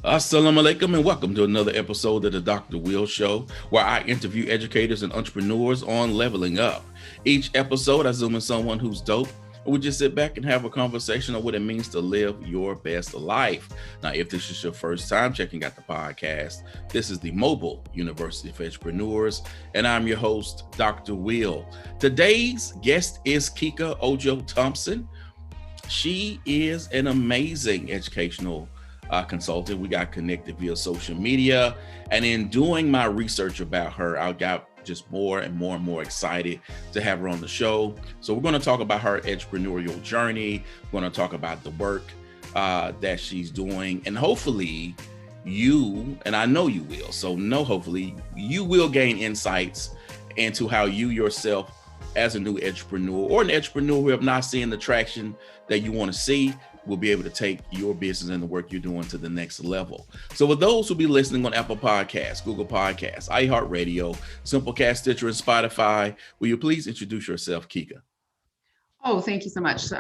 Assalamu alaikum and welcome to another episode of the Dr. Will Show, where I interview educators and entrepreneurs on leveling up. Each episode, I zoom in someone who's dope, and we just sit back and have a conversation on what it means to live your best life. Now, if this is your first time checking out the podcast, this is the Mobile University for Entrepreneurs, and I'm your host, Dr. Will. Today's guest is Kike Ojo-Thompson. She is an amazing educational consultant. We got connected via social media, and in doing my research about her, I got just more and more excited to have her on the show. So we're going to talk about her entrepreneurial journey. We're going to talk about the work that she's doing, and hopefully you, and I know you will, hopefully you will gain insights into how you yourself as a new entrepreneur or an entrepreneur who have not seen the traction that you want to see will be able to take your business and the work you're doing to the next level. So for those who be listening on Apple Podcasts, Google Podcasts, iHeartRadio, Simplecast, Stitcher, and Spotify, will you please introduce yourself, Kike? Oh, thank you so much.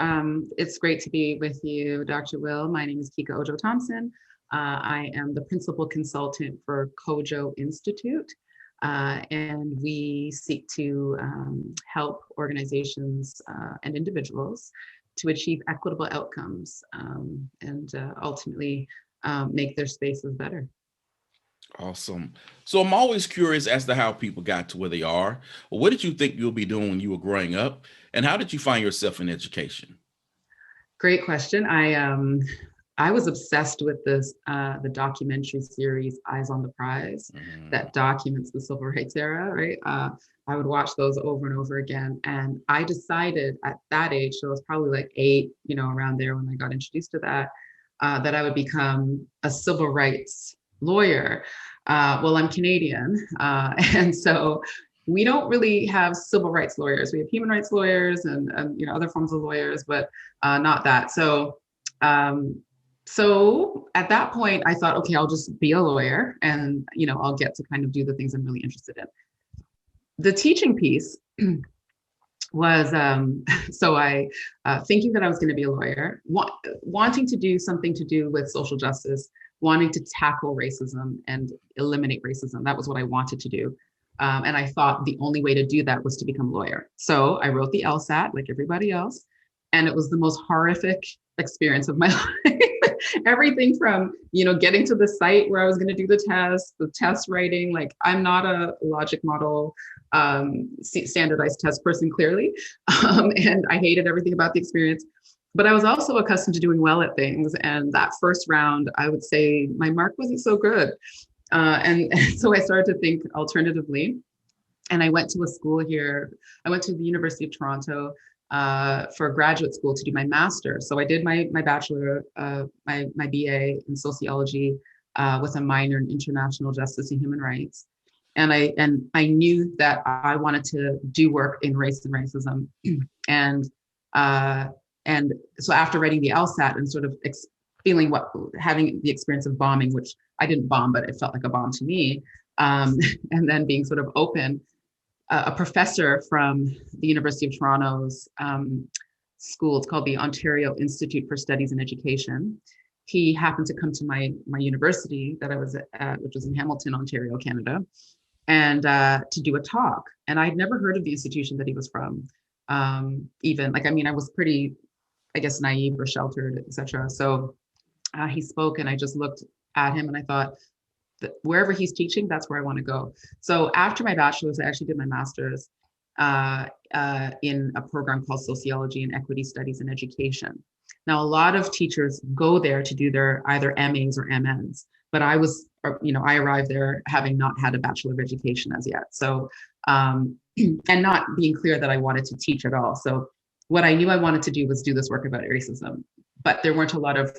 It's great to be with you, Dr. Will. My name is Kike Ojo-Thompson. I am the principal consultant for Kojo Institute, and we seek to help organizations and individuals to achieve equitable outcomes and ultimately make their spaces better. Awesome. So I'm always curious as to how people got to where they are. What did you think you'll be doing when you were growing up? And how did you find yourself in education? Great question. I was obsessed with this, the documentary series Eyes on the Prize that documents the civil rights era, right? I would watch those over and over again. And I decided at that age, so I was probably like 8, around there when I got introduced to that, that I would become a civil rights lawyer. Well, I'm Canadian. And so we don't really have civil rights lawyers. We have human rights lawyers and other forms of lawyers, but not that. So at that point, I thought, okay, I'll just be a lawyer and, I'll get to kind of do the things I'm really interested in. The teaching piece was, so I, thinking that I was going to be a lawyer, wanting to do something to do with social justice, wanting to tackle racism and eliminate racism. That was what I wanted to do. And I thought the only way to do that was to become a lawyer. So I wrote the LSAT like everybody else, and it was the most horrific experience of my life. Everything from, getting to the site where I was going to do the test writing, like I'm not a logic model, standardized test person, clearly. And I hated everything about the experience, but I was also accustomed to doing well at things. And that first round, I would say my mark wasn't so good. And so I started to think alternatively. And I went to a school here. I went to the University of Toronto for graduate school to do my master's. So I did my bachelor, my BA in sociology with a minor in international justice and human rights. And I knew that I wanted to do work in race and racism. And so after writing the LSAT and sort of having the experience of bombing, which I didn't bomb, but it felt like a bomb to me. And then being sort of open, a professor from the University of Toronto's school, it's called the Ontario Institute for Studies in Education. He happened to come to my university that I was at, which was in Hamilton, Ontario, Canada, and to do a talk. And I'd never heard of the institution that he was from. I was pretty, I guess, naive or sheltered, etc. So he spoke, and I just looked at him and I thought, wherever he's teaching, that's where I want to go. So after my bachelor's, I actually did my master's in a program called Sociology and Equity Studies in Education. Now, a lot of teachers go there to do their either MAs or MNs, but I arrived there having not had a Bachelor of Education as yet. So, and not being clear that I wanted to teach at all. So what I knew I wanted to do was do this work about racism, but there weren't a lot of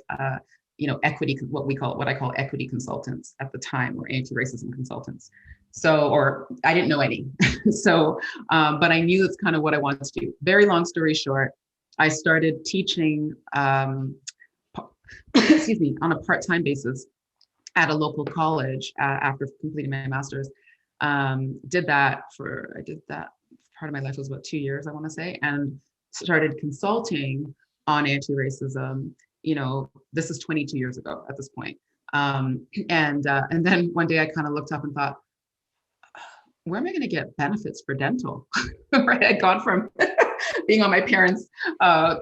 equity, what I call equity consultants at the time, or anti-racism consultants. So, or I didn't know any. So, but I knew that's kind of what I wanted to do. Very long story short, I started teaching, excuse me, on a part-time basis at a local college after completing my master's. I did that part of my life was about 2 years, I want to say, and started consulting on anti-racism. This is 22 years ago at this point. And then one day I kind of looked up and thought, where am I going to get benefits for dental? Right? I'd gone from being on my parents'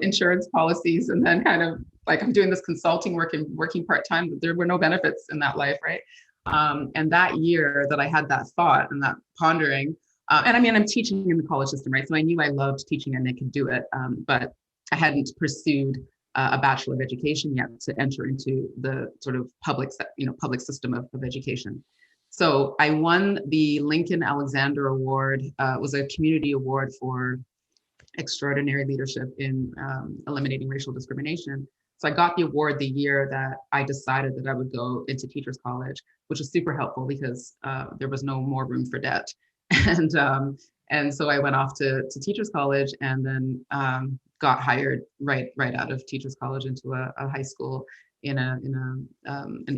insurance policies, and then kind of like I'm doing this consulting work and working part-time, but there were no benefits in that life, right? And that year that I had that thought and that pondering, and I mean, I'm teaching in the college system, right? So I knew I loved teaching and I could do it, but I hadn't pursued a Bachelor of Education yet to enter into the sort of public system of education. So I won the Lincoln Alexander Award. It was a community award for extraordinary leadership in eliminating racial discrimination. So I got the award the year that I decided that I would go into Teachers College, which was super helpful because there was no more room for debt. And so I went off to Teachers College, and then got hired right out of Teachers College into a high school in an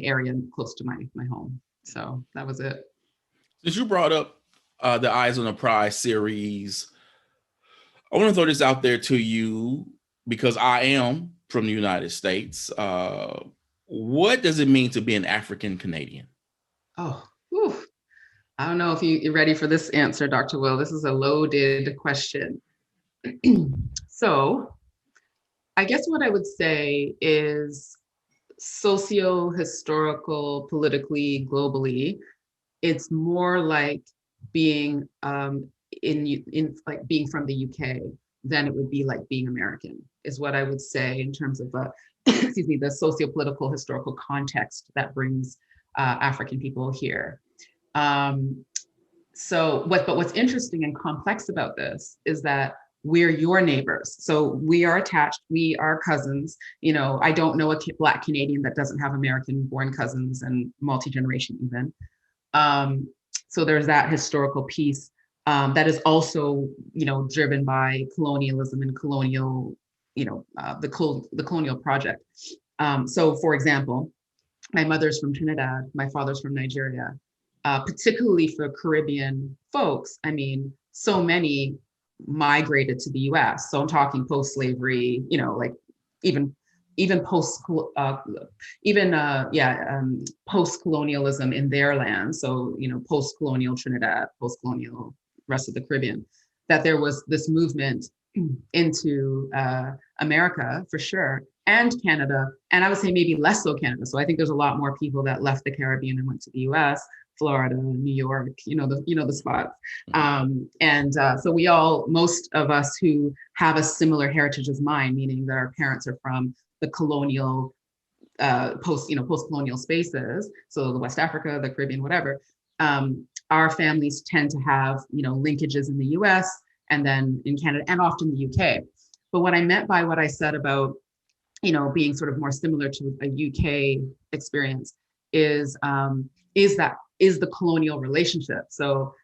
area close to my home. So that was it. Since you brought up the Eyes on the Prize series, I want to throw this out there to you because I am from the United States. What does it mean to be an African Canadian? Oh, whew. I don't know if you're ready for this answer, Dr. Will. This is a loaded question. So I guess what I would say is socio-historical, politically, globally, it's more like being in like being from the UK than it would be like being American, is what I would say in terms of excuse me, the socio-political historical context that brings African people here. But what's interesting and complex about this is that we're your neighbors. So we are attached, we are cousins. You know, I don't know a Black Canadian that doesn't have American-born cousins and multi-generation even. So there's that historical piece that is also, driven by colonialism and colonial, the colonial project. So for example, my mother's from Trinidad, my father's from Nigeria. Particularly for Caribbean folks, I mean, so many migrated to the US. So I'm talking post-slavery, like even post-colonialism in their land. So, post-colonial Trinidad, post-colonial rest of the Caribbean, that there was this movement into America for sure, and Canada, and I would say maybe less so Canada. So I think there's a lot more people that left the Caribbean and went to the US, Florida, New York, the spots. So most of us who have a similar heritage as mine, meaning that our parents are from the colonial, post-colonial spaces, so the West Africa, the Caribbean, whatever, our families tend to have, linkages in the US and then in Canada and often the UK. But what I meant by what I said about, being sort of more similar to a UK experience is the colonial relationship. So,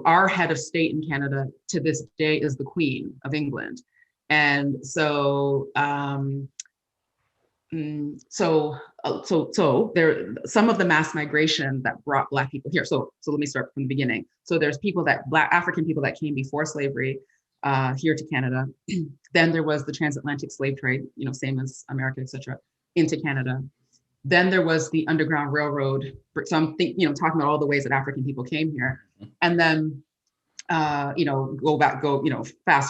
our head of state in Canada to this day is the Queen of England. And so, so there, some of the mass migration that brought Black people here. So let me start from the beginning. So there's African people that came before slavery here to Canada. Then there was the transatlantic slave trade, same as America, et cetera, into Canada. Then there was the Underground Railroad. So I'm talking about all the ways that African people came here. And then, fast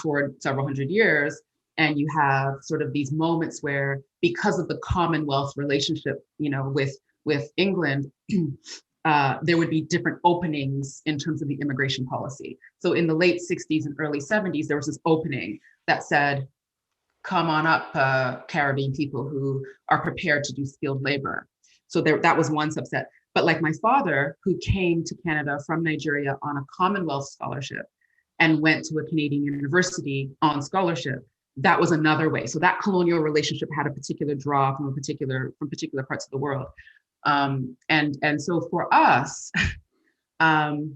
forward several hundred years, and you have sort of these moments where, because of the Commonwealth relationship, with England, there would be different openings in terms of the immigration policy. So in the late 60s and early 70s, there was this opening that said, come on up, Caribbean people who are prepared to do skilled labor. So that was one subset. But like my father, who came to Canada from Nigeria on a Commonwealth scholarship and went to a Canadian university on scholarship, that was another way. So that colonial relationship had a particular draw from particular parts of the world. And so for us, Canada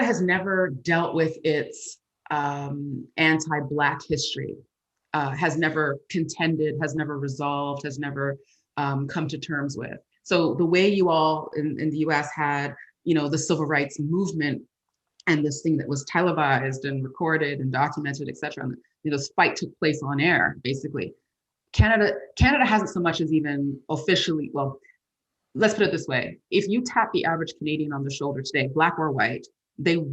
has never dealt with its anti-Black history, has never contended, has never resolved, has never come to terms with. So the way you all in the US had, the civil rights movement and this thing that was televised and recorded and documented, et cetera, and this fight took place on air, basically. Canada hasn't so much as even officially, well, let's put it this way. If you tap the average Canadian on the shoulder today, Black or white, they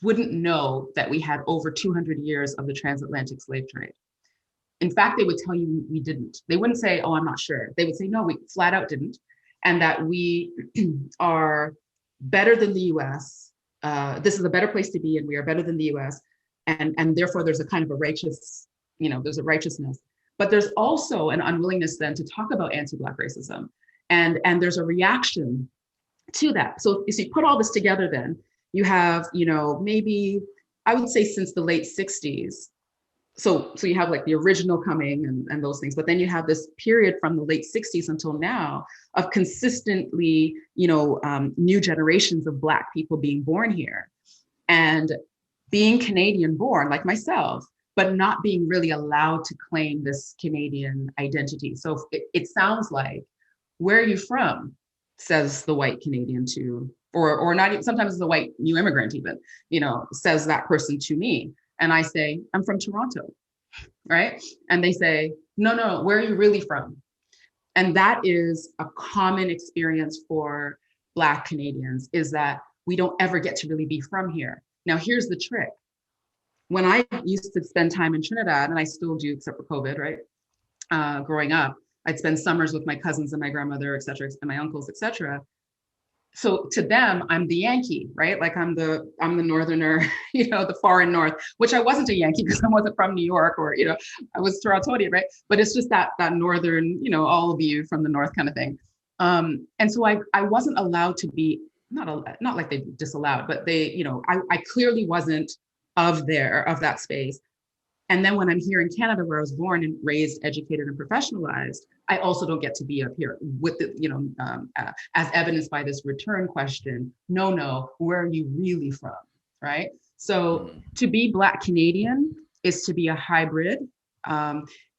wouldn't know that we had over 200 years of the transatlantic slave trade. In fact, they would tell you we didn't. They wouldn't say, oh, I'm not sure. They would say, no, we flat out didn't. And that we are better than the US. This is a better place to be, and we are better than the US. And therefore there's a kind of a righteous, there's a righteousness. But there's also an unwillingness then to talk about anti-Black racism. And there's a reaction to that. So you put all this together, then you have, maybe I would say since the late 60s. So you have like the original coming and those things, but then you have this period from the late 60s until now of consistently, new generations of Black people being born here and being Canadian born like myself, but not being really allowed to claim this Canadian identity. So it sounds like, where are you from? Says the white Canadian to, or not even, sometimes the white new immigrant even, says that person to me. And I say, I'm from Toronto, right? And they say, no, where are you really from? And that is a common experience for Black Canadians, is that we don't ever get to really be from here. Now, here's the trick. When I used to spend time in Trinidad, and I still do, except for COVID, right? Growing up, I'd spend summers with my cousins and my grandmother, et cetera, and my uncles, et cetera. So to them, I'm the Yankee, right? Like I'm the Northerner, the foreign North, which I wasn't a Yankee because I wasn't from New York, or, I was Torontonian, right? But it's just that Northern, all of you from the North kind of thing. And so I wasn't allowed to be, not like they disallowed, but they, I clearly wasn't of that space. And then when I'm here in Canada, where I was born and raised, educated, and professionalized, I also don't get to be up here with the, as evidenced by this return question. No, where are you really from, right? So to be Black Canadian is to be a hybrid,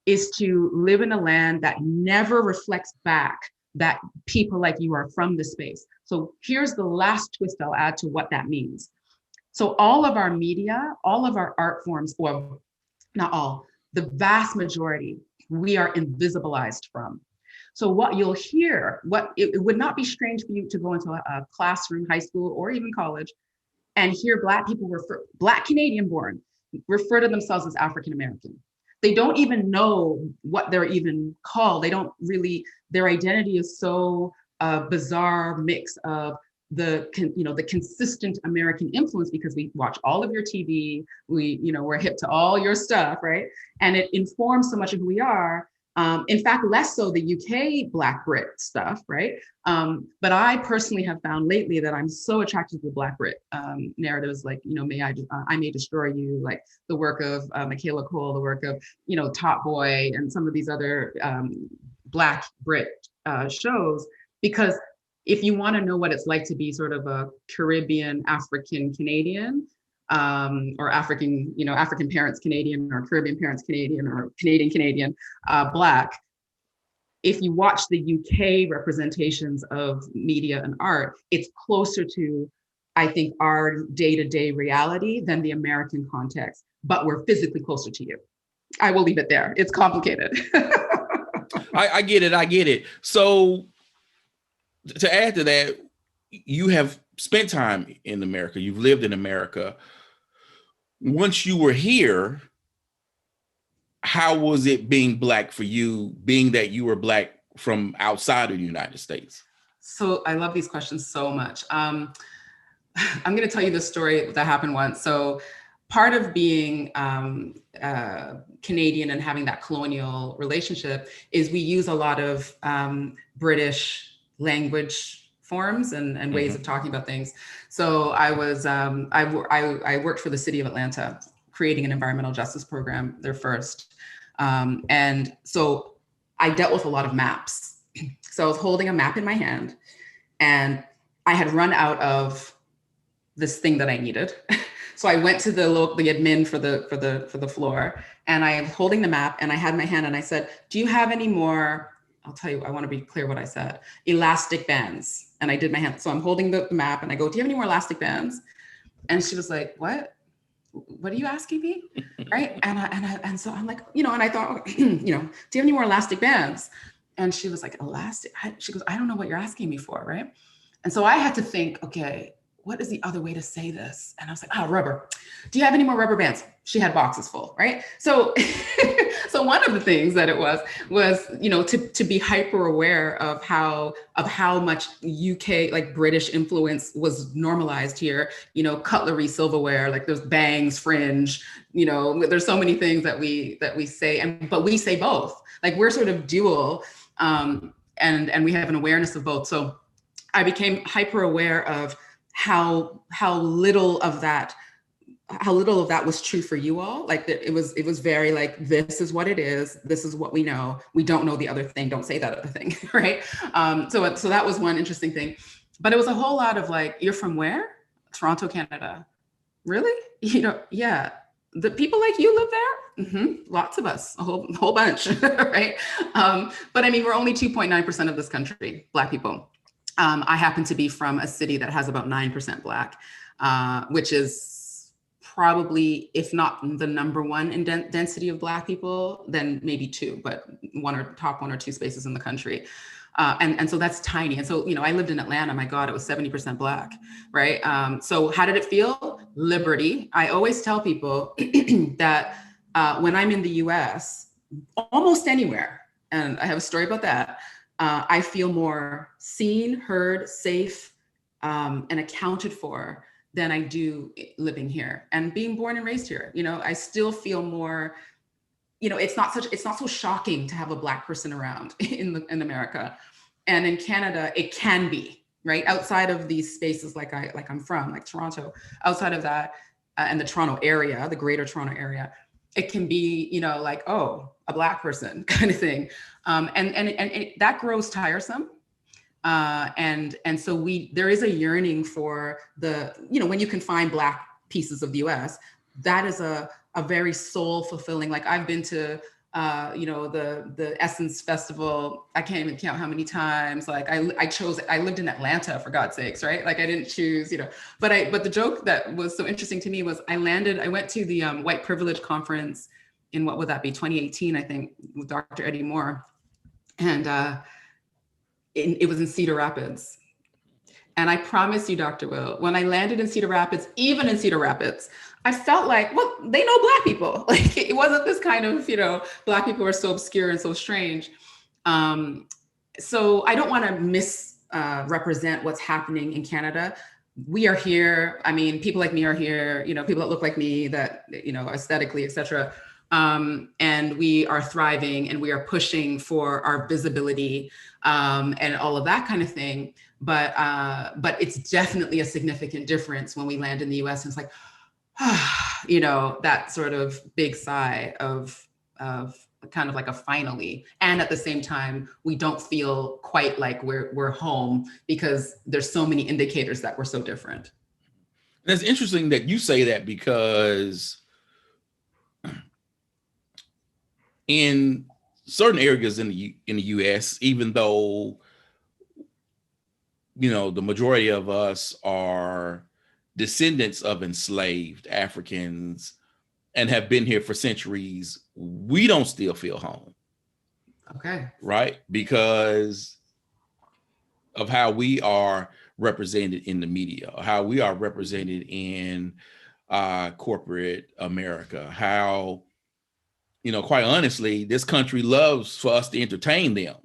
is to live in a land that never reflects back that people like you are from the space. So here's the last twist I'll add to what that means. So all of our media, all of our art forms, well, not all, the vast majority, we are invisibilized from. So what you'll hear, it would not be strange for you to go into a classroom, high school, or even college, and hear Black people Black Canadian born, refer to themselves as African American. They don't even know what they're even called. They don't really, their identity is so bizarre mix of the consistent American influence, because we watch all of your TV, we're hip to all your stuff, right? And it informs so much of who we are. In fact, less so the UK Black Brit stuff, right? But I personally have found lately that I'm so attracted to the Black Brit narratives, like, I May Destroy You, like the work of Michaela Cole, the work of, Top Boy, and some of these other Black Brit shows, because if you want to know what it's like to be sort of a Caribbean African Canadian, or African parents Canadian, or Caribbean parents Canadian, or Canadian Black, if you watch the UK representations of media and art, it's closer to, I think, our day-to-day reality than the American context, but we're physically closer to you. I will leave it there. It's complicated. I get it. So to add to that, you have spent time in America, you've lived in America. Once you were here, how was it being Black for you, being that you were Black from outside of the United States? So I love these questions so much. I'm going to tell you the story that happened once. So part of being Canadian and having that colonial relationship is we use a lot of British language forms and ways of talking about things. So I was, I worked for the city of Atlanta, creating an environmental justice program, their first. And so I dealt with a lot of maps. So I was holding a map in my hand, and I had run out of this thing that I needed. So I went to the admin for the floor, and I am holding the map, and I had my hand, and I said, do you have any more, I'll tell you, I want to be clear what I said, elastic bands. And I did my hand. So I'm holding the map, and I go, do you have any more elastic bands? And she was like, what what are you asking me? Right. And so I'm like, and I thought, do you have any more elastic bands? And she was like, elastic? She goes, I don't know what you're asking me for. Right. And so I had to think, okay, what is the other way to say this? And I was like, rubber. Do you have any more rubber bands? She had boxes full, right? So, so one of the things that it was, to be hyper aware of how much UK, like British influence was normalized here, cutlery, silverware, like there's bangs, fringe, there's so many things that we say, but we say both, like we're sort of dual, and we have an awareness of both. So I became hyper aware of how little of that was true for you all. Like it was very like, this is what it is. This is what we know. We don't know the other thing. Don't say that other thing. Right. So that was one interesting thing, but it was a whole lot of like, you're from where? Toronto, Canada. Really? Yeah. The people like you live there? Mm-hmm. Lots of us, a whole bunch. Right. But I mean, we're only 2.9% of this country, Black people. I happen to be from a city that has about 9% Black, which is probably, if not the number one in density of Black people, then maybe two, but top one or two spaces in the country. And so that's tiny. And so, I lived in Atlanta, my God, it was 70% Black, right? So how did it feel? Liberty. I always tell people that when I'm in the US, almost anywhere, and I have a story about that, I feel more seen, heard, safe, and accounted for than I do living here and being born and raised here. I still feel more, it's not so shocking to have a Black person around in America, and in Canada it can be, right? Outside of these spaces, like I'm from, like Toronto, outside of that, and the Toronto area, the greater Toronto area, it can be, like, oh, a Black person kind of thing. And that grows tiresome. And so there is a yearning for when you can find Black pieces of the US, that is a very soul fulfilling. Like I've been to, the Essence Festival. I can't even count how many times. Like I lived in Atlanta, for God's sakes, right? Like I didn't choose, but the joke that was so interesting to me was I went to the White Privilege Conference in, what would that be, 2018, I think, with Dr. Eddie Moore. And it was in Cedar Rapids. And I promise you, Dr. Will, when I landed in Cedar Rapids, even in Cedar Rapids, I felt like, well, they know Black people. Like it wasn't this kind of, Black people are so obscure and so strange. So I don't want to misrepresent what's happening in Canada. We are here. I mean, people like me are here, people that look like me, that, aesthetically, et cetera. And we are thriving and we are pushing for our visibility, and all of that kind of thing. But it's definitely a significant difference when we land in the US and it's like, that sort of big sigh of kind of like a finally. And at the same time, we don't feel quite like we're home because there's so many indicators that we're so different. And it's interesting that you say that, because in certain areas in the US, even though, the majority of us are descendants of enslaved Africans and have been here for centuries, we don't still feel home. Okay. Right? Because of how we are represented in the media, how we are represented in corporate America, how, quite honestly, this country loves for us to entertain them.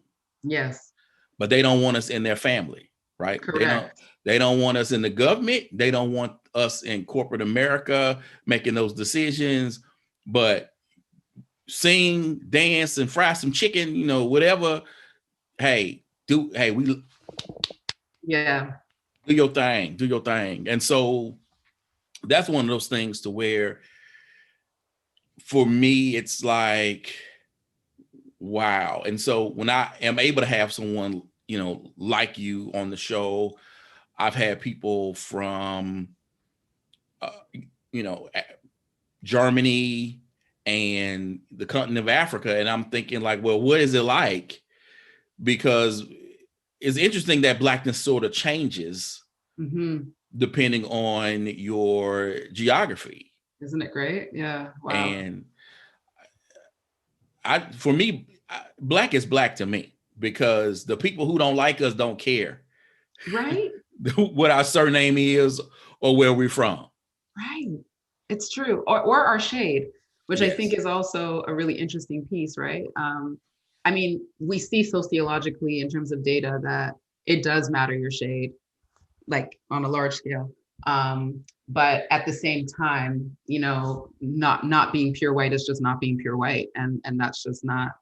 Yes. But they don't want us in their family, right? Correct. They don't want us in the government. They don't want us in corporate America making those decisions. But sing, dance, and fry some chicken, whatever. Hey, do your thing. And so that's one of those things to where, for me, it's like, wow. And so when I am able to have someone, like you on the show, I've had people from, Germany and the continent of Africa. And I'm thinking like, well, what is it like? Because it's interesting that Blackness sort of changes depending on your geography. Isn't it great? Yeah. Wow. And for me, black is black to me, because the people who don't like us don't care Right. what our surname is or where we're from. Right. It's true. Or our shade, which I think Yes. is also a really interesting piece, right? I mean, we see sociologically in terms of data that it does matter your shade, like on a large scale. But at the same time, not being pure white is just not being pure white. And that's just not,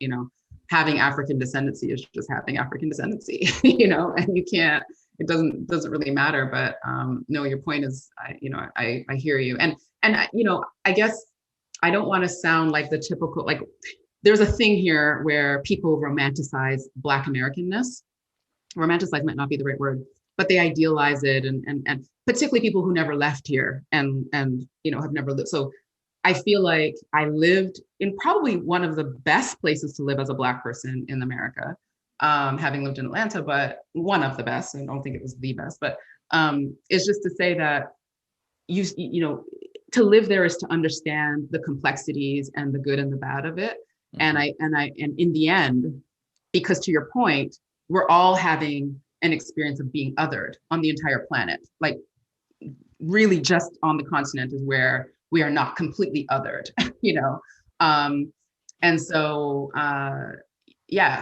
having African descendancy is just having African descendancy, and you can't, it doesn't really matter. But no, your point is, I hear you. And I guess I don't want to sound like the typical, like there's a thing here where people romanticize Black Americanness. Romanticize might not be the right word, but they idealize it, and particularly people who never left here and have never lived. So I feel like I lived in probably one of the best places to live as a Black person in America, having lived in Atlanta, but one of the best. I don't think it was the best, but it's just to say that to live there is to understand the complexities and the good and the bad of it. Mm-hmm. And in the end, because to your point, we're all having an experience of being othered on the entire planet. Like really just on the continent is where we are not completely othered, and so,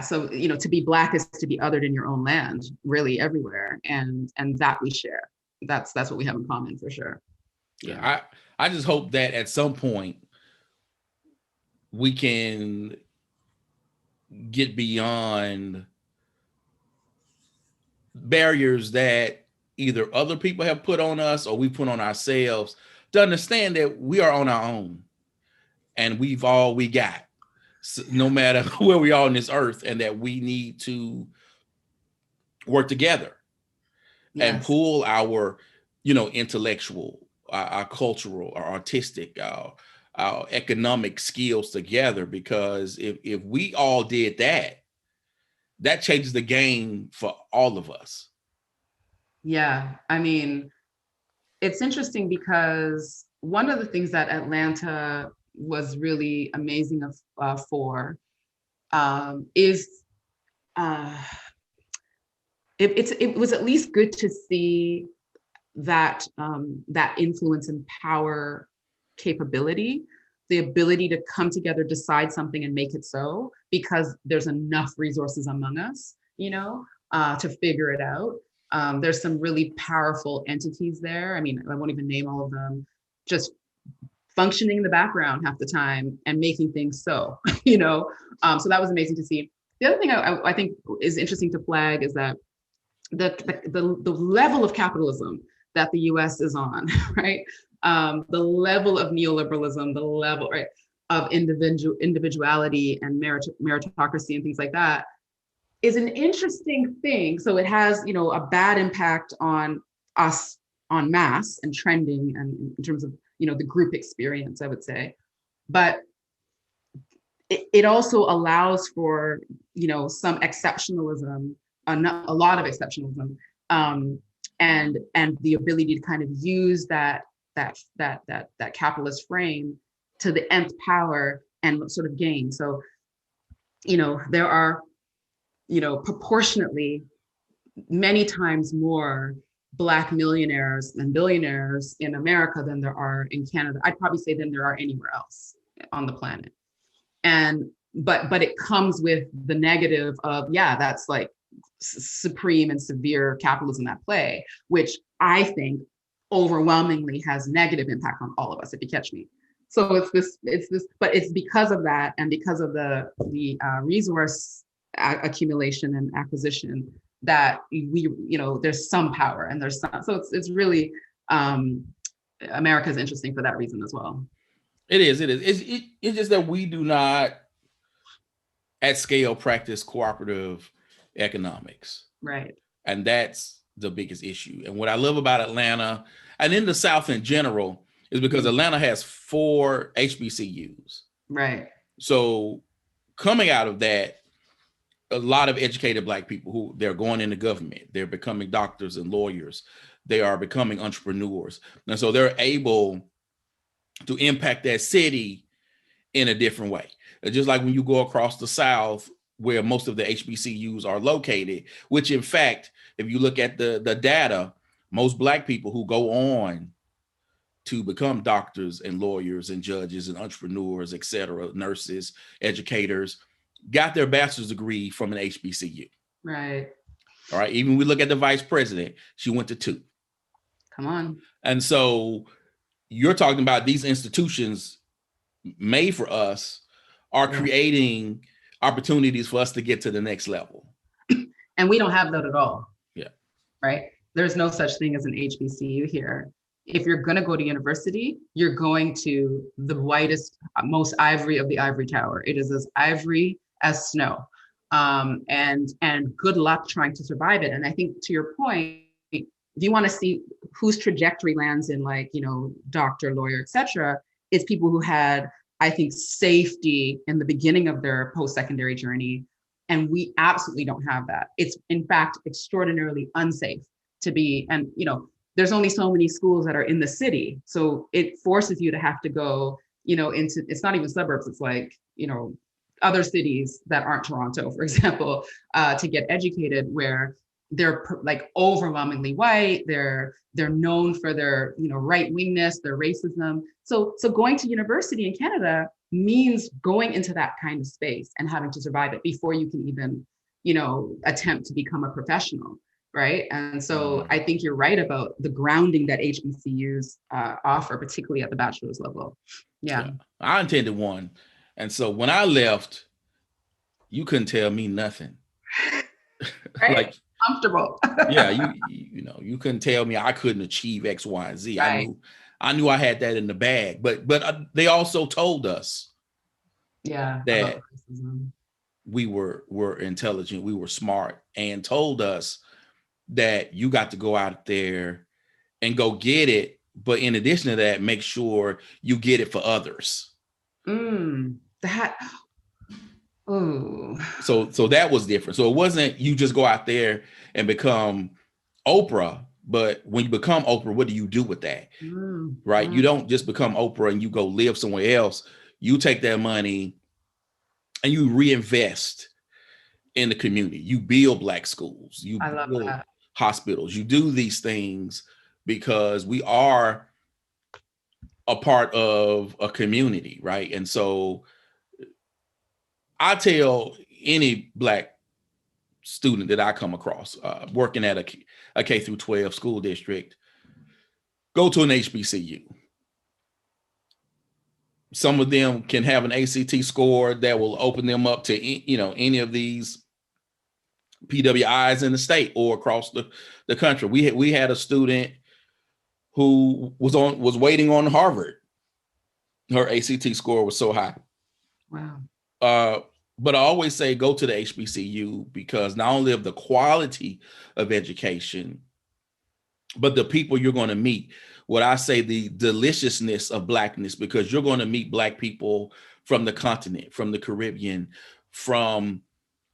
so, to be Black is to be othered in your own land, really everywhere. And that we share. That's what we have in common for sure. Yeah. I just hope that at some point we can get beyond barriers that either other people have put on us or we put on ourselves, to understand that we are on our own and we've all we got, so no matter where we are on this earth, and that we need to work together. Yes. And pull our, intellectual, our cultural, our artistic, our economic skills together, because if we all did that, that changes the game for all of us. Yeah, I mean, it's interesting because one of the things that Atlanta was really amazing for is it was at least good to see that that influence and power capability, the ability to come together, decide something and make it so, because there's enough resources among us, to figure it out. There's some really powerful entities there. I mean, I won't even name all of them, just functioning in the background half the time and making things so, so that was amazing to see. The other thing I think is interesting to flag is that the level of capitalism that the US is on, right? The level of neoliberalism, the level, right, of individuality and meritocracy and things like that is an interesting thing. So it has, a bad impact on us en masse and trending, and in terms of, the group experience, I would say. But it also allows for, some exceptionalism, a lot of exceptionalism, and the ability to kind of use that capitalist frame to the nth power and sort of gain. So, there are, proportionately many times more Black millionaires and billionaires in America than there are in Canada. I'd probably say than there are anywhere else on the planet. And but it comes with the negative of, that's like supreme and severe capitalism at play, which I think overwhelmingly has negative impact on all of us, if you catch me. So it's this, but it's because of that, and because of the resource accumulation and acquisition, that we, there's some power and there's some, so it's really, America is interesting for that reason as well. It is. It's just that we do not at scale practice cooperative economics. Right. And that's the biggest issue. And what I love about Atlanta, and in the South in general, is because Atlanta has 4 HBCUs. Right. So coming out of that, a lot of educated Black people who they're going into government, they're becoming doctors and lawyers, they are becoming entrepreneurs. And so they're able to impact that city in a different way. Just like when you go across the South, where most of the HBCUs are located, which in fact, if you look at the data, most Black people who go on to become doctors and lawyers and judges and entrepreneurs, et cetera, nurses, educators, got their bachelor's degree from an HBCU. Right. All right. Even we look at the vice president, she went to 2. Come on. And so you're talking about these institutions made for us are creating opportunities for us to get to the next level. And we don't have that at all. Yeah. Right. There's no such thing as an HBCU here. If you're going to go to university, you're going to the whitest, most ivory of the ivory tower. It is as ivory as snow. And good luck trying to survive it. And I think to your point, if you want to see whose trajectory lands in, like, you know, doctor, lawyer, et cetera, it's people who had, I think, safety in the beginning of their post-secondary journey. And we absolutely don't have that. It's in fact extraordinarily unsafe to be, and, you know, there's only so many schools that are in the city. So it forces you to have to go, you know, into, it's not even suburbs. It's like, you know, other cities that aren't Toronto, for example, to get educated, where they're like overwhelmingly white. They're known for their, you know, right-wingness, their racism. So going to university in Canada means going into that kind of space and having to survive it before you can even, you know, attempt to become a professional. Right. And so I think you're right about the grounding that HBCUs offer, particularly at the bachelor's level. Yeah. I attended one. And so when I left, you couldn't tell me nothing. Right. Like, comfortable. Yeah, you know, you couldn't tell me I couldn't achieve X, Y, and Z. Right. I knew I had that in the bag. But they also told us that we were intelligent, we were smart, and told us that you got to go out there and go get it. But in addition to that, make sure you get it for others. That. Oh. So that was different. So it wasn't you just go out there and become Oprah, but when you become Oprah, what do you do with that? Right? You don't just become Oprah and you go live somewhere else. You take that money and you reinvest in the community. You build Black schools. You build hospitals. You do these things because we are a part of a community, right? And so I tell any Black student that I come across working at a K through 12 school district, go to an HBCU. Some of them can have an ACT score that will open them up to, you know, any of these PWIs in the state or across the country. We had a student who was waiting on Harvard. Her ACT score was so high. Wow. But I always say go to the HBCU because not only of the quality of education, but the people you're going to meet. What I say, the deliciousness of Blackness, because you're going to meet Black people from the continent, from the Caribbean, from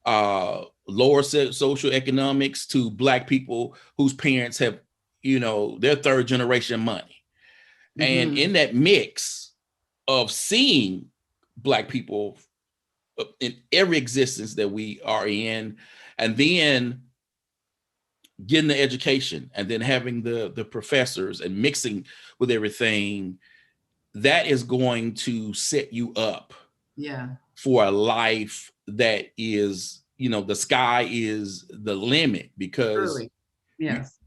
lower social economics to Black people whose parents have, you know, their third generation money. And in that mix of seeing Black people in every existence that we are in, and then getting the education and then having the professors and mixing with everything, that is going to set you up for a life that is, you know, the sky is the limit, because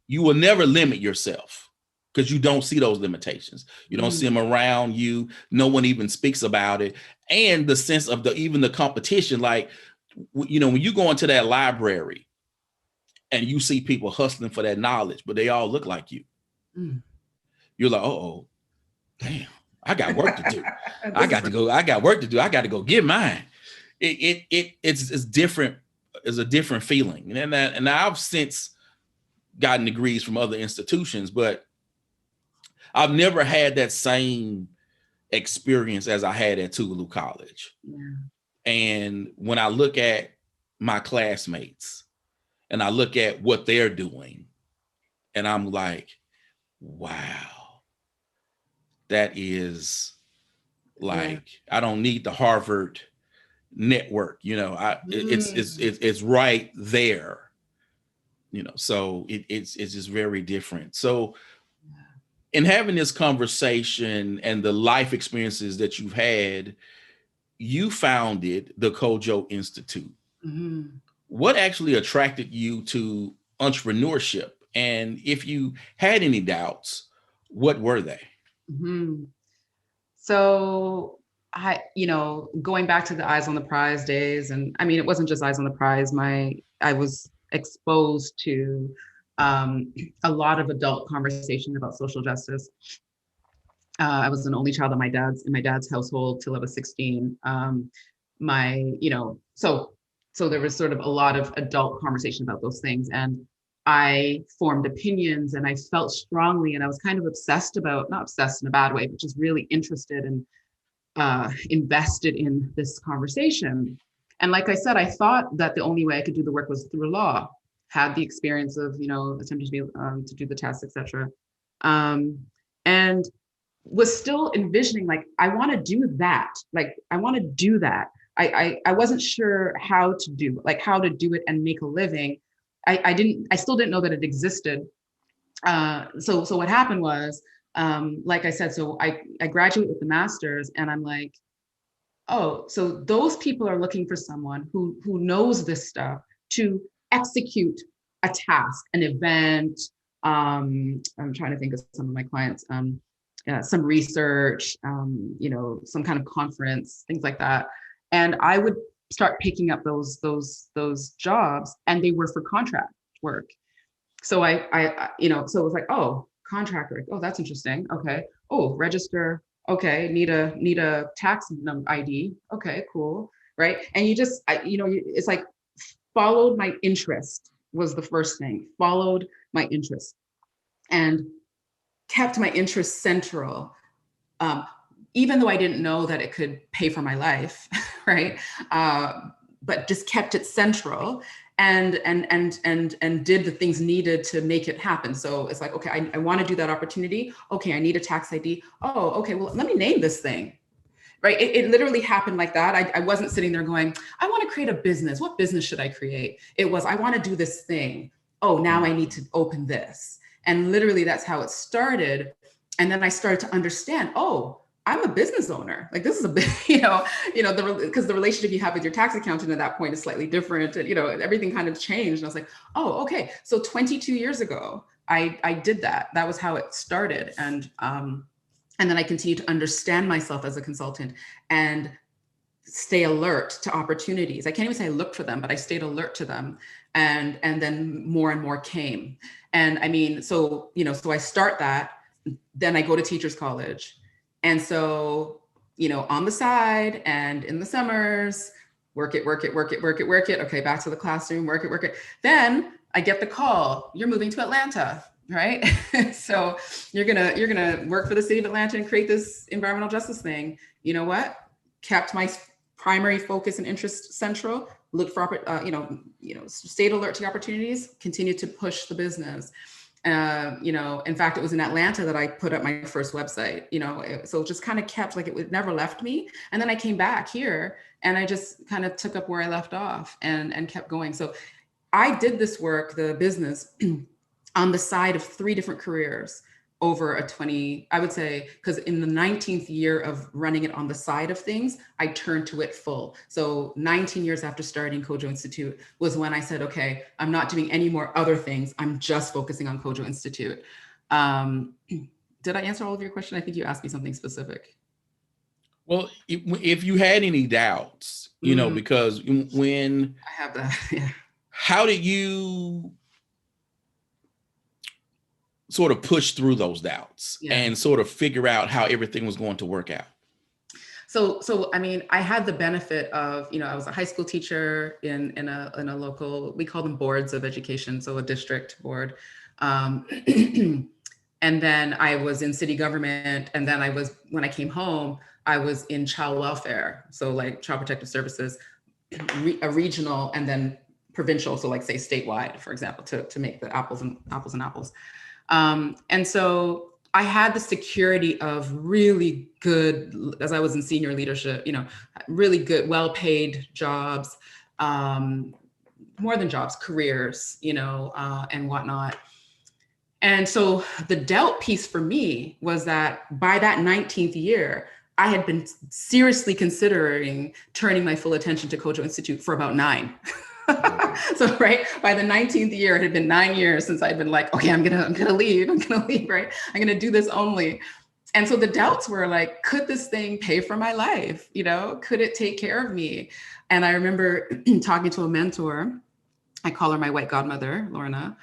you will never limit yourself because you don't see those limitations. You don't see them around you. No one even speaks about it. And the sense of even the competition, like, you know, when you go into that library and you see people hustling for that knowledge, but they all look like you. You're like, oh, damn, I got work to do. I got work to do. I got to go get mine. It's different. It's a different feeling. And I've since gotten degrees from other institutions, but I've never had that same experience as I had at Tougaloo College. And when I look at my classmates and I look at what they're doing, and I'm like, wow, that is Yeah. like, I don't need the Harvard network, it's right there, so it's just very different. So in having this conversation and the life experiences that you've had, you founded the Kojo Institute. Mm-hmm. What actually attracted you to entrepreneurship? And if you had any doubts, what were they? Mm-hmm. So going back to the Eyes on the Prize days, and I mean, it wasn't just Eyes on the Prize. I was exposed to a lot of adult conversation about social justice. I was an only child in my dad's household till I was 16. So there was sort of a lot of adult conversation about those things, and I formed opinions, and I felt strongly, and I was kind of obsessed about, not obsessed in a bad way, but just really interested and invested in this conversation. And like I said, I thought that the only way I could do the work was through law. Had the experience of attempting to do the test, etc. And was still envisioning, like, I want to do that. Like, I want to do that. I wasn't sure how to do it and make a living. I still didn't know that it existed. So what happened was, like I said, so I graduate with the master's, and I'm like, oh, so those people are looking for someone who knows this stuff to execute a task, an event. I'm trying to think of some of my clients. Some research, some kind of conference, things like that. And I would start picking up those jobs, and they were for contract work. So so it was like, oh, contract work. Oh, that's interesting. Okay. Oh, register. Okay. Need a tax ID. Okay, cool. Right. And you just, it's like followed my interest was the first thing, followed my interest, and kept my interest central, even though I didn't know that it could pay for my life, right? But just kept it central, and did the things needed to make it happen. So it's like, okay, I want to do that opportunity. Okay, I need a tax ID. Oh, okay, well, let me name this thing. Right? It literally happened like that. I wasn't sitting there going, I want to create a business. What business should I create? It was, I want to do this thing. Oh, now I need to open this. And literally that's how it started. And then I started to understand, oh, I'm a business owner. Like, this is a big, because the relationship you have with your tax accountant at that point is slightly different. And, everything kind of changed. And I was like, oh, okay. So 22 years ago, I did that. That was how it started. And then I continued to understand myself as a consultant and stay alert to opportunities. I can't even say I looked for them, but I stayed alert to them. And then more and more came. And I mean, so I start that, then I go to teachers college. And so, on the side and in the summers, work it. Okay, back to the classroom, work it. Then I get the call, you're moving to Atlanta, right? So you're gonna work for the city of Atlanta and create this environmental justice thing. You know what? Kept my primary focus and interest central, looked for, stayed alert to opportunities, continued to push the business. In fact, it was in Atlanta that I put up my first website, so it just kind of kept, like, it never left me. And then I came back here and I just kind of took up where I left off and kept going. So I did this work, the business, on the side of 3 different careers over I would say, because in the 19th year of running it on the side of things, I turned to it full. So 19 years after starting Kojo Institute was when I said, okay, I'm not doing any more other things. I'm just focusing on Kojo Institute. Did I answer all of your question? I think you asked me something specific. Well, if you had any doubts, because when I have that, yeah. How did you sort of push through those doubts and sort of figure out how everything was going to work out? So I mean, I had the benefit of, I was a high school teacher in a local, we call them boards of education, so a district board. And then I was in city government, and then when I came home, I was in child welfare, so like child protective services, a regional, and then provincial, so like say statewide, for example, to make the apples and apples. And so I had the security of really good, as I was in senior leadership, really good, well-paid jobs, more than jobs, careers, and whatnot. And so the doubt piece for me was that by that 19th year, I had been seriously considering turning my full attention to Kojo Institute for about 9. So right by the 19th year, it had been 9 years since I'd been like, okay, I'm gonna leave, right? I'm gonna do this only. And so the doubts were like, could this thing pay for my life? Could it take care of me? And I remember talking to a mentor. I call her my white godmother, Lorna.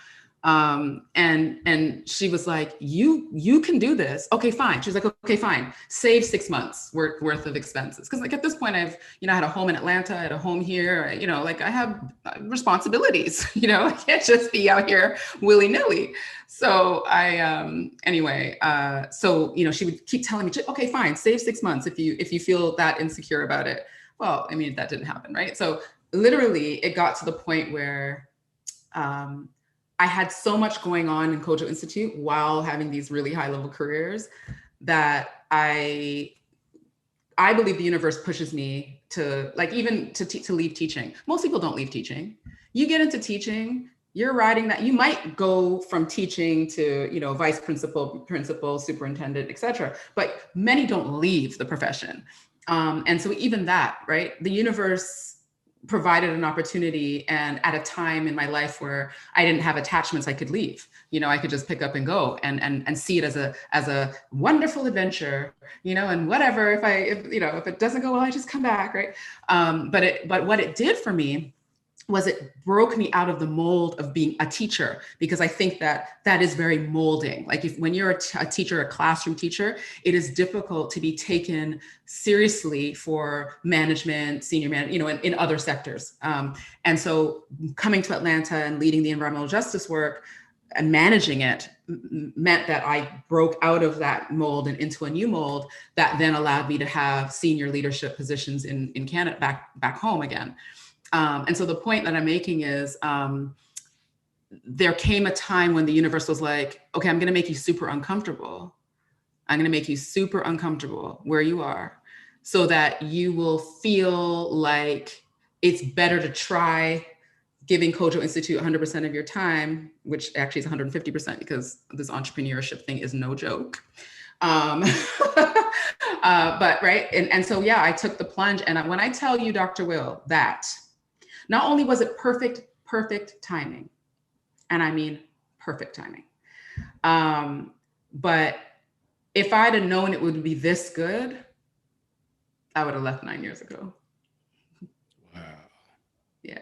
And she was like, you can do this. Okay, fine. She's like, okay, fine. Save 6 months worth of expenses. Cause like at this point I've, I had a home in Atlanta, I had a home here, like I have responsibilities, I can't just be out here willy nilly. So so, she would keep telling me, okay, fine, save 6 months if you feel that insecure about it. Well, I mean, that didn't happen. Right. So literally it got to the point where, I had so much going on in Kojo Institute while having these really high level careers that I believe the universe pushes me to even to leave teaching. Most people don't leave teaching. You get into teaching, you're riding that. You might go from teaching to, vice principal, superintendent, et cetera, but many don't leave the profession. And so even that, right? The universe provided an opportunity, and at a time in my life where I didn't have attachments I could leave. I could just pick up and go and see it as a wonderful adventure, and whatever, if it doesn't go well, I just come back, right? But what it did for me was it broke me out of the mold of being a teacher, because I think that is very molding. Like when you're a teacher, a classroom teacher, it is difficult to be taken seriously for management, senior management, in other sectors. And so coming to Atlanta and leading the environmental justice work and managing it meant that I broke out of that mold and into a new mold that then allowed me to have senior leadership positions in Canada, back home again. And so the point that I'm making is there came a time when the universe was like, okay, I'm going to make you super uncomfortable. I'm going to make you super uncomfortable where you are so that you will feel like it's better to try giving Kojo Institute 100% of your time, which actually is 150% because this entrepreneurship thing is no joke. But right. And so, yeah, I took the plunge. And when I tell you, Dr. Will, that not only was it perfect timing, and I mean perfect timing, but if I'd have known it would be this good, I would have left 9 years ago. Wow. Yeah.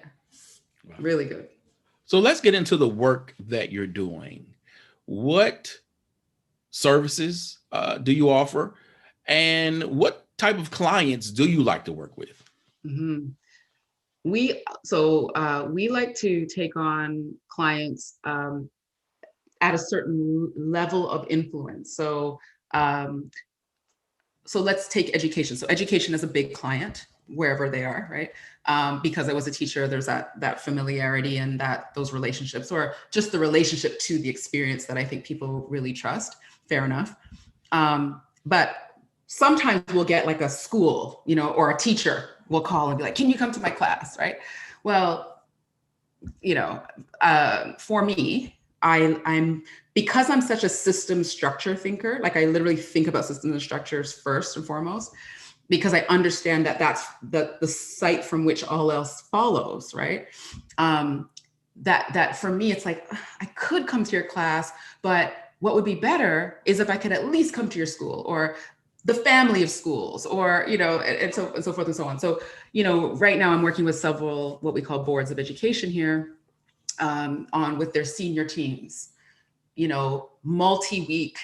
Wow. Really good. So let's get into the work that you're doing. What services do you offer, and what type of clients do you like to work with? Mm-hmm. We like to take on clients at a certain level of influence. So let's take education. So education is a big client wherever they are, right? Because I was a teacher, there's that familiarity and those relationships, or just the relationship to the experience that I think people really trust. Fair enough. But sometimes we'll get like a school, or a teacher will call and be like, can you come to my class, right? Well, for me, because I'm such a system structure thinker, like I literally think about systems and structures first and foremost, because I understand that that's the site from which all else follows, right? That for me, it's like, I could come to your class, but what would be better is if I could at least come to your school, or the family of schools, or, and so forth and so on. So, right now I'm working with several, what we call boards of education here, with their senior teams, multi-week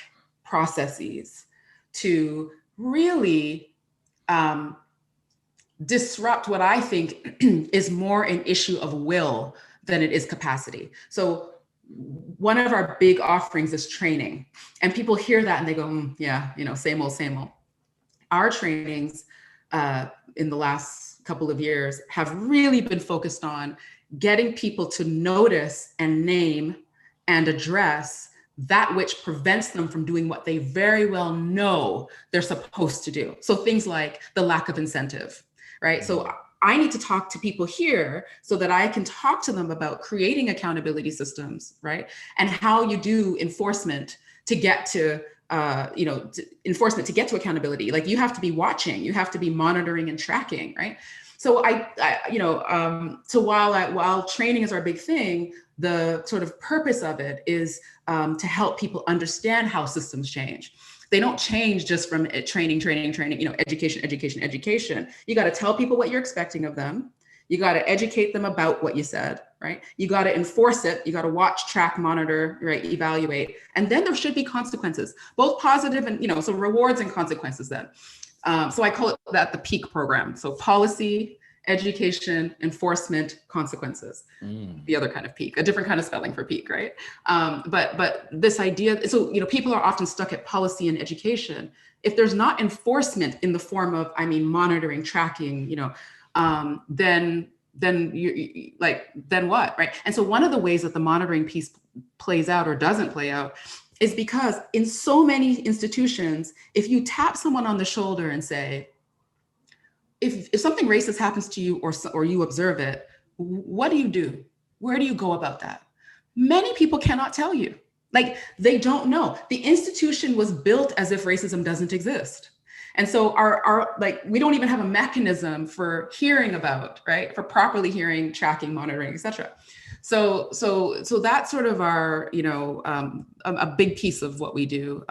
processes to really disrupt what I think is more an issue of will than it is capacity. So one of our big offerings is training, and people hear that and they go, yeah, same old, same old. Our trainings in the last couple of years have really been focused on getting people to notice and name and address that which prevents them from doing what they very well know they're supposed to do. So things like the lack of incentive, right? So I need to talk to people here so that I can talk to them about creating accountability systems, right? And how you do enforcement to get to enforcement to get to accountability. Like, you have to be watching, you have to be monitoring and tracking, right? So so while training is our big thing, the sort of purpose of it is to help people understand how systems change. They don't change just from training, education. You got to tell people what you're expecting of them. You got to educate them about what you said, right? You got to enforce it. You got to watch, track, monitor, right? Evaluate. And then there should be consequences, both positive and, so rewards and consequences then. So I call it that the PEAK program. So policy, education, enforcement, consequences. The other kind of PEAK, a different kind of spelling for PEAK, right? But this idea, so, people are often stuck at policy and education. If there's not enforcement in the form of, monitoring, tracking, then what, right? And so one of the ways that the monitoring piece plays out or doesn't play out is because in so many institutions, if you tap someone on the shoulder and say, if something racist happens to you or you observe it, what do? Where do you go about that? Many people cannot tell you. Like, they don't know. The institution was built as if racism doesn't exist. And so we don't even have a mechanism for hearing about, right? For properly hearing, tracking, monitoring, et cetera. So that's sort of our, a big piece of what we do.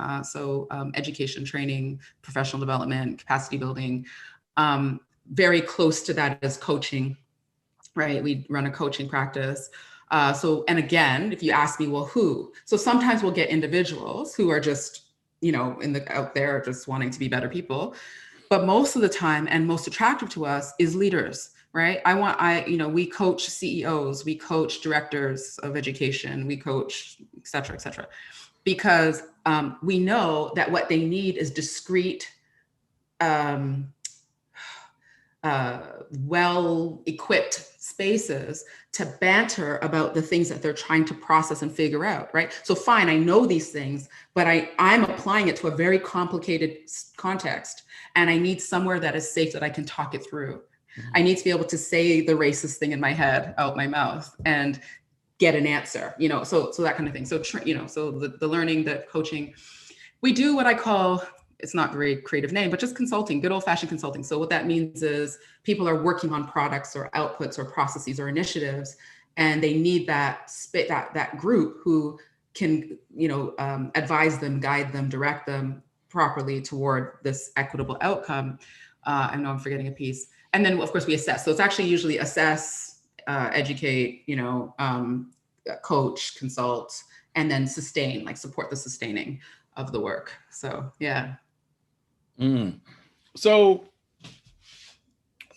Education, training, professional development, capacity building. Very close to that is coaching, right? We run a coaching practice. And again, if you ask me, well, who? So sometimes we'll get individuals who are just, out there just wanting to be better people. But most of the time, and most attractive to us, is leaders, right? We coach CEOs, we coach directors of education, we coach, et cetera, because we know that what they need is discrete, well-equipped spaces to banter about the things that they're trying to process and figure out, right? So fine, I know these things, but I'm applying it to a very complicated context, and I need somewhere that is safe that I can talk it through. I need to be able to say the racist thing in my head out my mouth and get an answer, so that kind of thing. So, so the learning, the coaching, we do what I call, it's not a very creative name, but just consulting, good old fashioned consulting. So what that means is people are working on products or outputs or processes or initiatives, and they need that group who can, advise them, guide them, direct them properly toward this equitable outcome. I know I'm forgetting a piece. And then of course we assess. So it's actually usually assess, educate, coach, consult, and then sustain, like support the sustaining of the work. So, yeah. So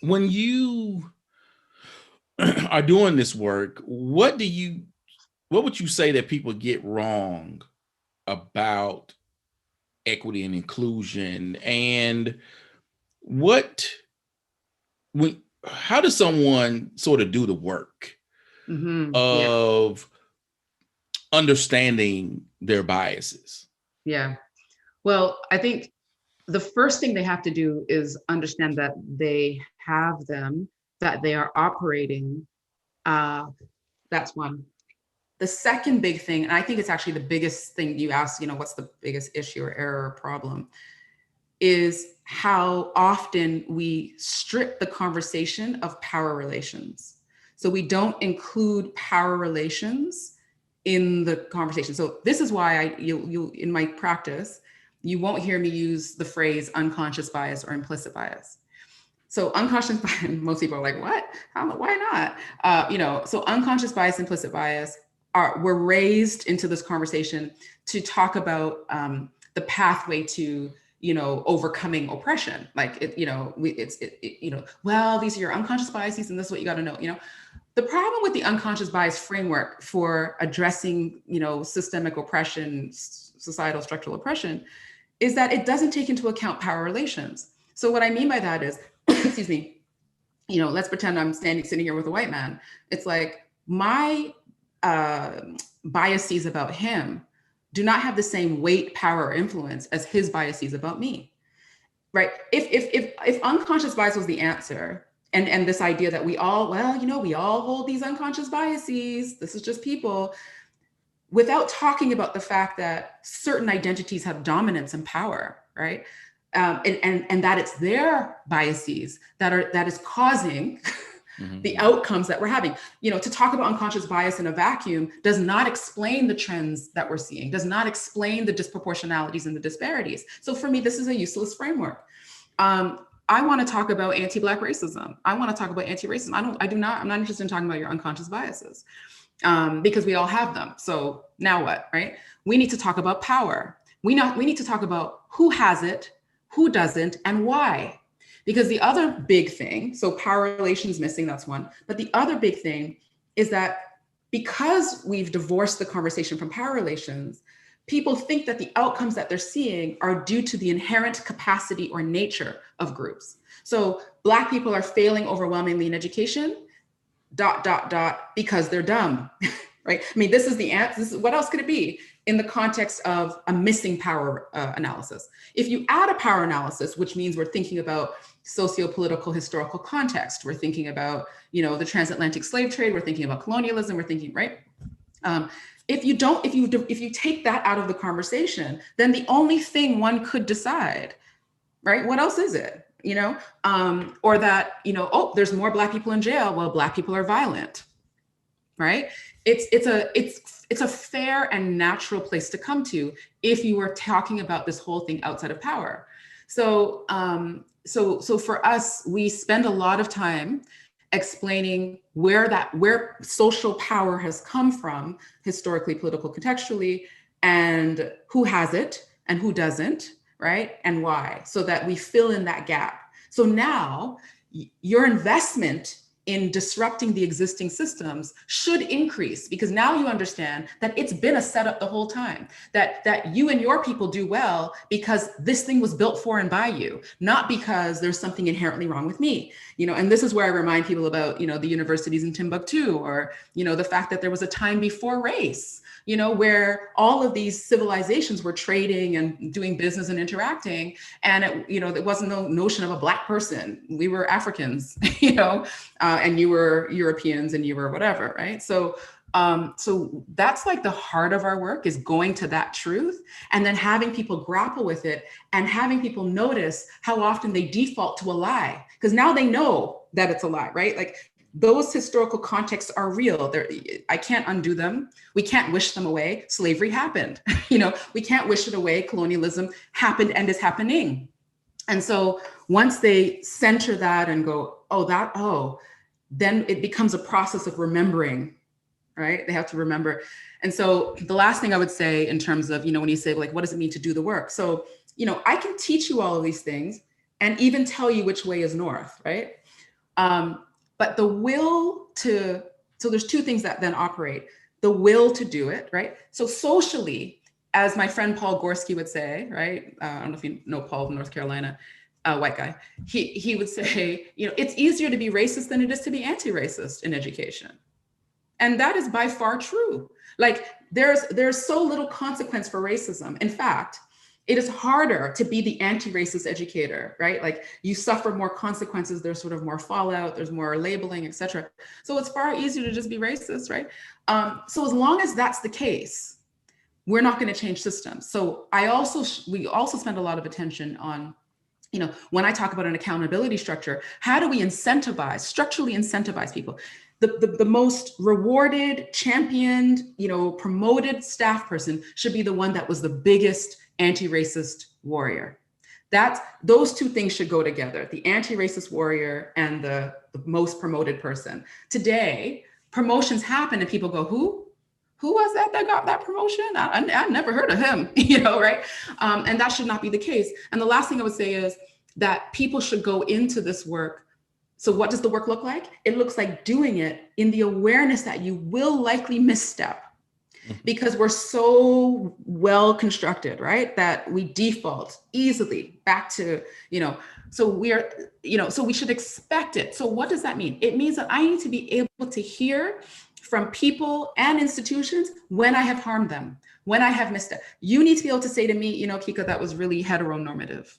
when you are doing this work, what would you say that people get wrong about equity and inclusion? And how does someone sort of do the work of understanding their biases? Yeah. Well, I think the first thing they have to do is understand that they have them, that they are operating. That's one. The second big thing, and I think it's actually the biggest thing you asked, what's the biggest issue or error or problem, is how often we strip the conversation of power relations. So we don't include power relations in the conversation. So this is why you in my practice, you won't hear me use the phrase unconscious bias or implicit bias. So unconscious bias, most people are like, what? Why not? So unconscious bias, implicit bias we're raised into this conversation to talk about the pathway to, overcoming oppression. Like, well, these are your unconscious biases and this is what you got to know, The problem with the unconscious bias framework for addressing, systemic oppression, societal structural oppression, is that it doesn't take into account power relations. So what I mean by that is, excuse me, let's pretend I'm sitting here with a white man. It's like my biases about him do not have the same weight, power, or influence as his biases about me, right? If unconscious bias was the answer, and this idea that we all, well, we all hold these unconscious biases, this is just people, without talking about the fact that certain identities have dominance and power, right? And that it's their biases that is causing the outcomes that we're having. To talk about unconscious bias in a vacuum does not explain the trends that we're seeing, does not explain the disproportionalities and the disparities. So for me, this is a useless framework. I want to talk about anti-Black racism. I want to talk about anti-racism. I'm not interested in talking about your unconscious biases, because we all have them. So now what, right? We need to talk about power. We need to talk about who has it, who doesn't, and why. Because the other big thing, so power relations missing, that's one. But the other big thing is that because we've divorced the conversation from power relations, people think that the outcomes that they're seeing are due to the inherent capacity or nature of groups. So Black people are failing overwhelmingly in education, ... because they're dumb, right? I mean, this is the answer. What else could it be in the context of a missing power analysis? If you add a power analysis, which means we're thinking about socio-political historical context, we're thinking about, the transatlantic slave trade, we're thinking about colonialism, we're thinking, right? If you take that out of the conversation, then the only thing one could decide, right? What else is it? Or that, oh, there's more Black people in jail. Well, Black people are violent, right? It's a fair and natural place to come to if you were talking about this whole thing outside of power. So for us, we spend a lot of time explaining where social power has come from, historically, political, contextually, and who has it and who doesn't, right? And why, so that we fill in that gap. So now your investment in disrupting the existing systems should increase, because now you understand that it's been a setup the whole time, that you and your people do well because this thing was built for and by you, not because there's something inherently wrong with me. And this is where I remind people about, the universities in Timbuktu, or, the fact that there was a time before race, where all of these civilizations were trading and doing business and interacting. And, there wasn't no notion of a Black person. We were Africans, and you were Europeans and you were whatever, right? So that's like the heart of our work, is going to that truth and then having people grapple with it and having people notice how often they default to a lie, because now they know that it's a lie, right? Like, those historical contexts are real. I can't undo them. We can't wish them away. Slavery happened. We can't wish it away. Colonialism happened and is happening. And so once they center that and go, then it becomes a process of remembering, right? They have to remember. And so the last thing I would say in terms of, when you say, like, what does it mean to do the work? So, I can teach you all of these things and even tell you which way is north, right? But the will to, so there's two things that then operate: the will to do it, right? So socially, as my friend Paul Gorski would say, right? I don't know if you know Paul from North Carolina, white guy. He would say, it's easier to be racist than it is to be anti-racist in education. And that is by far true. Like, there's so little consequence for racism. In fact, it is harder to be the anti-racist educator, right? Like, you suffer more consequences, there's sort of more fallout, there's more labeling, et cetera. So it's far easier to just be racist, right? So as long as that's the case, we're not going to change systems. So we also spend a lot of attention on, when I talk about an accountability structure, how do we structurally incentivize people? The most rewarded, championed, promoted staff person should be the one that was the biggest anti-racist warrior. Those two things should go together: the anti-racist warrior and the most promoted person. Today, promotions happen and people go, who was that got that promotion? I never heard of him, right? And that should not be the case. And the last thing I would say is that people should go into this work. So what does the work look like? It looks like doing it in the awareness that you will likely misstep, because we're so well constructed, right? That we default easily back to, so we should expect it. So what does that mean? It means that I need to be able to hear from people and institutions when I have harmed them, when I have missed it. You need to be able to say to me, Kika, that was really heteronormative,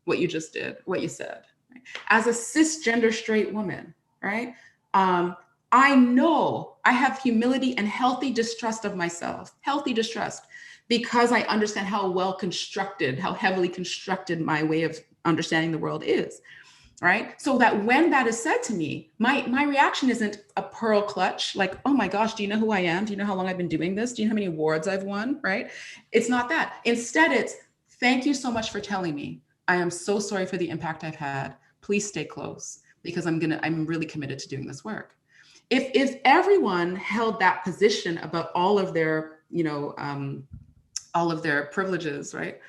what you just did, what you said. Right? As a cisgender straight woman, right? I know I have humility and healthy distrust of myself, healthy distrust, because I understand how well constructed, how heavily constructed my way of understanding the world is. Right? So that when that is said to me, my reaction isn't a pearl clutch, like, oh my gosh, do you know who I am? Do you know how long I've been doing this? Do you know how many awards I've won? Right? It's not that. Instead, it's thank you so much for telling me. I am so sorry for the impact I've had. Please stay close because I'm really committed to doing this work. If everyone held that position about all of their, all of their privileges, right?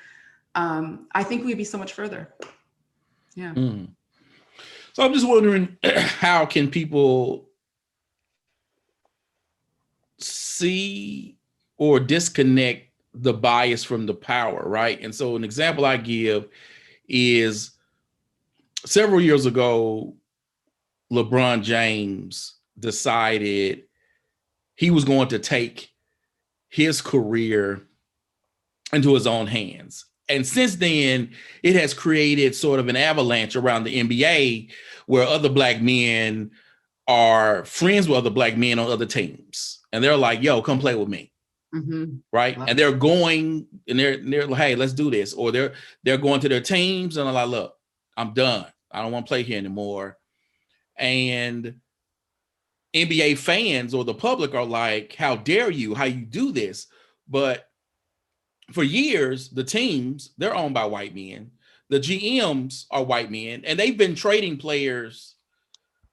I think we'd be so much further. Yeah. Mm. So I'm just wondering, how can people see or disconnect the bias from the power, right? And so an example I give is several years ago, LeBron James decided he was going to take his career into his own hands. And since then, it has created sort of an avalanche around the NBA where other Black men are friends with other Black men on other teams. And they're like, yo, come play with me. Mm-hmm. Right. Wow. And they're going and they're like, hey, let's do this. Or they're going to their teams and they're like, look, I'm done. I don't want to play here anymore. And NBA fans or the public are like, how dare you? How you do this? But for years, the teams, they're owned by white men. The GMs are white men, and they've been trading players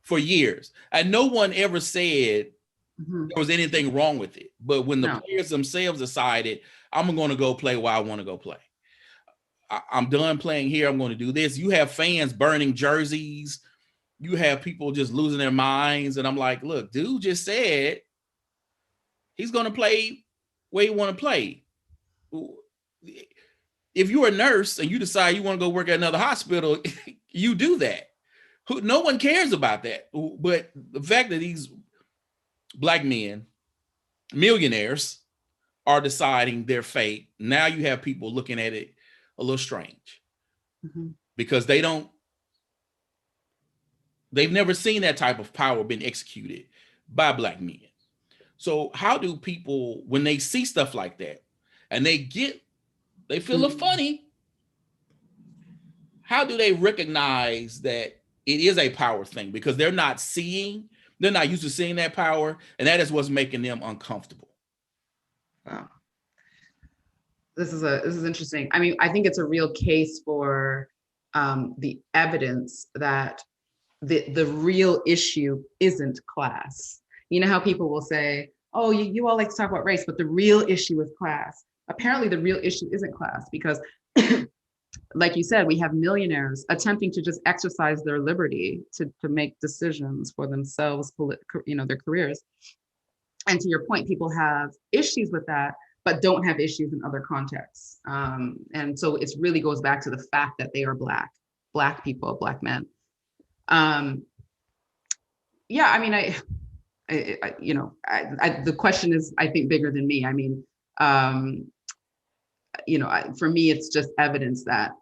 for years. And no one ever said there was anything wrong with it. But when the players themselves decided, I'm going to go play where I want to go play. I'm done playing here. I'm going to do this. You have fans burning jerseys. You have people just losing their minds. And I'm like, look, dude just said he's going to play where he want to play. If you're a nurse and you decide you want to go work at another hospital, you do that. No one cares about that. But the fact that these Black men, millionaires, are deciding their fate, now you have people looking at it a little strange because they've never seen that type of power being executed by Black men. So how do people, when they see stuff like that and they feel a funny, how do they recognize that it is a power thing? Because they're not used to seeing that power, and that is what's making them uncomfortable. Wow. This is interesting. I mean, I think it's a real case for the evidence that the real issue isn't class. You know how people will say, oh, you all like to talk about race, but the real issue is class. Apparently the real issue isn't class because like you said, we have millionaires attempting to just exercise their liberty to make decisions for themselves, their careers. And to your point, people have issues with that, but don't have issues in other contexts. And so it really goes back to the fact that they are Black people, Black men. Yeah, I mean, the question is, I think, bigger than me. I mean, for me, it's just evidence that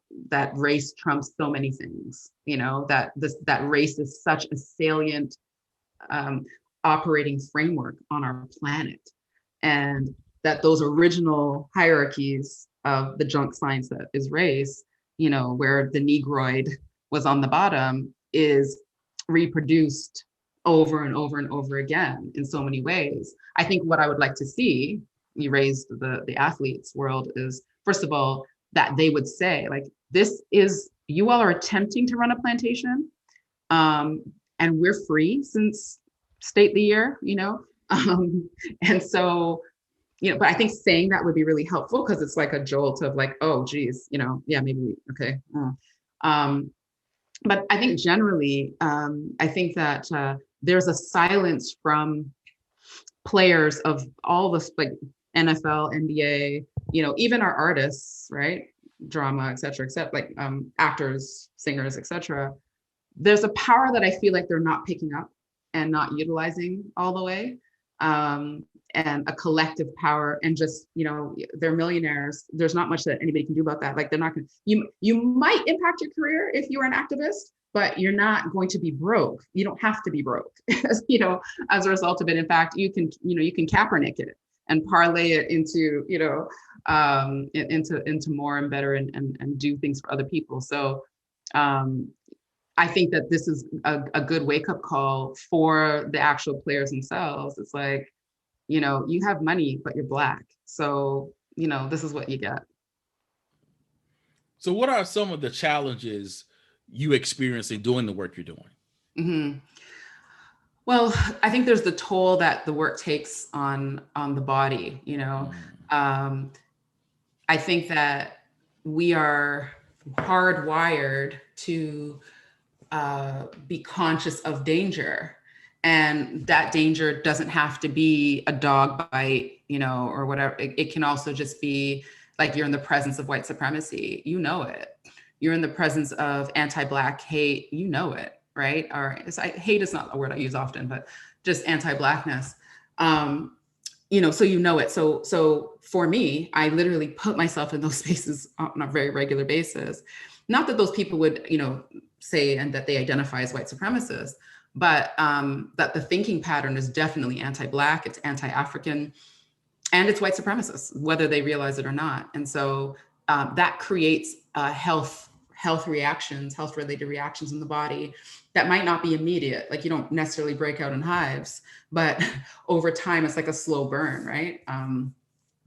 race trumps so many things, that race is such a salient operating framework on our planet. And that those original hierarchies of the junk science that is race, where the Negroid was on the bottom, is reproduced over and over and over again in so many ways. I think what I would like to see, you raised the athletes world, is first of all, that they would say, like, you all are attempting to run a plantation, and we're free since state of the year, and so, but I think saying that would be really helpful because it's like a jolt of like, oh, geez, yeah, maybe okay. But I think generally, I think that there's a silence from players of all this, like NFL, NBA, even our artists, right? Drama, et cetera, like actors, singers, et cetera. There's a power that I feel like they're not picking up and not utilizing all the way. and a collective power, and just, they're millionaires. There's not much that anybody can do about that. Like, they're not going to, you might impact your career if you are an activist, but you're not going to be broke. You don't have to be broke, as a result of it. In fact, you can Kaepernick it and parlay it into, into more and better, and do things for other people. So I think that this is a good wake-up call for the actual players themselves. It's like, you have money, but you're Black. So, this is what you get. So what are some of the challenges you experience in doing the work you're doing? Mm-hmm. Well, I think there's the toll that the work takes on the body. I think that we are hardwired to be conscious of danger, and that danger doesn't have to be a dog bite, or whatever. It can also just be like, you're in the presence of white supremacy, it. You're in the presence of anti-Black hate, it, right? Or hate is not a word I use often, but just anti-Blackness. So it. So for me, I literally put myself in those spaces on a very regular basis. Not that those people would, say and that they identify as white supremacists, but that the thinking pattern is definitely anti-Black, it's anti-African, and it's white supremacist, whether they realize it or not. And so that creates health-related reactions in the body that might not be immediate. Like, you don't necessarily break out in hives, but over time, it's like a slow burn, right?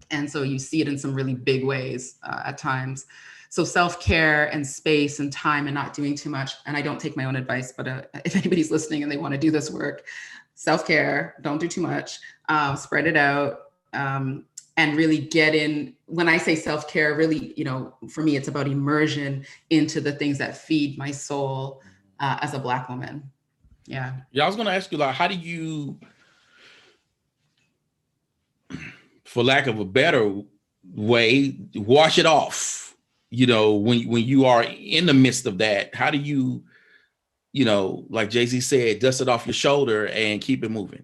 And so you see it in some really big ways at times. So self-care and space and time and not doing too much. And I don't take my own advice, but if anybody's listening and they want to do this work, self-care, don't do too much, spread it out, and really get in. When I say self-care, really, for me, it's about immersion into the things that feed my soul as a Black woman. Yeah. Yeah, I was going to ask you, like, how do you, for lack of a better way, wash it off? When you are in the midst of that, how do you, like Jay-Z said, dust it off your shoulder and keep it moving?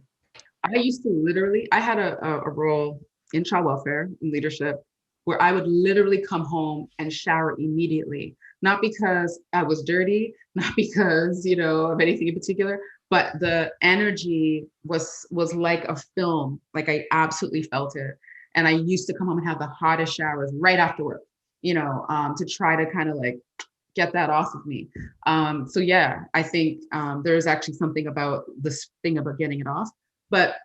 I used to literally, I had a role in child welfare and leadership where I would literally come home and shower immediately, not because I was dirty, not because, of anything in particular, but the energy was like a film. Like, I absolutely felt it. And I used to come home and have the hottest showers right after work, to try to kind of like get that off of me. So yeah, I think there's actually something about this thing about getting it off. But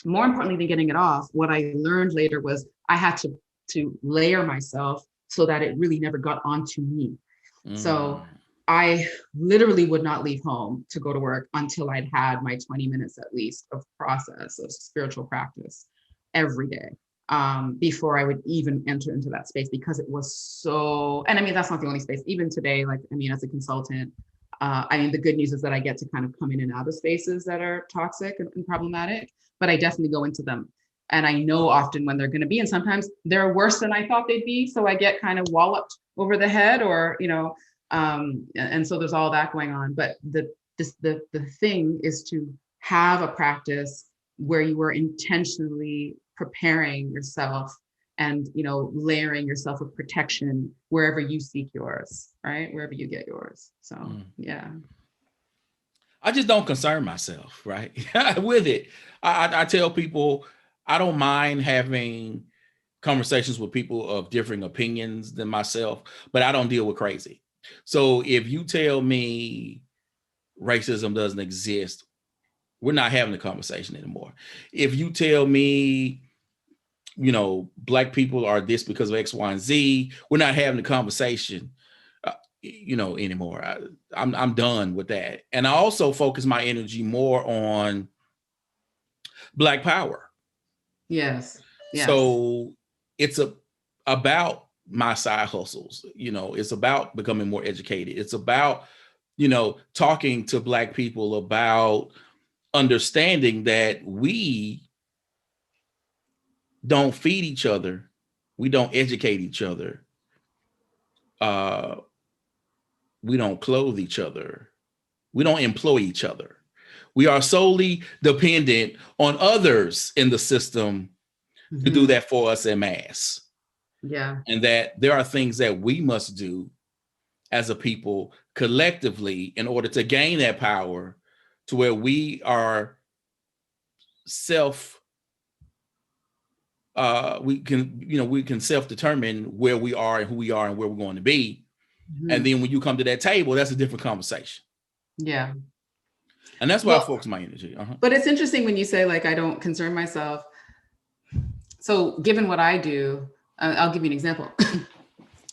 more importantly than getting it off, what I learned later was I had to layer myself so that it really never got onto me. So I literally would not leave home to go to work until I'd had my 20 minutes at least of process of spiritual practice every day, before I would even enter into that space, because it was so, and I mean, that's not the only space. Even today, like, I mean, as a consultant, the good news is that I get to kind of come in and out of spaces that are toxic and problematic, but I definitely go into them. And I know often when they're going to be, and sometimes they're worse than I thought they'd be. So I get kind of walloped over the head, or, and so there's all that going on. But the thing is to have a practice where you are intentionally preparing yourself and, layering yourself with protection wherever you seek yours, right? Wherever you get yours. So, yeah. I just don't concern myself, right? with it. I tell people I don't mind having conversations with people of differing opinions than myself, but I don't deal with crazy. So if you tell me racism doesn't exist, we're not having the conversation anymore. If you tell me, Black people are this because of X, Y, and Z, we're not having the conversation, anymore. I'm done with that. And I also focus my energy more on Black power. Yes. So it's about my side hustles. It's about becoming more educated. It's about, talking to Black people about understanding that we don't feed each other. We don't educate each other. We don't clothe each other. We don't employ each other. We are solely dependent on others in the system to do that for us en masse. Yeah. And that there are things that we must do as a people collectively in order to gain that power to where we are we can self-determine where we are and who we are and where we're going to be. And then when you come to that table, that's a different conversation. Yeah. And that's why I focus my energy. But it's interesting when you say, like, I don't concern myself. So given what I do, I'll give you an example.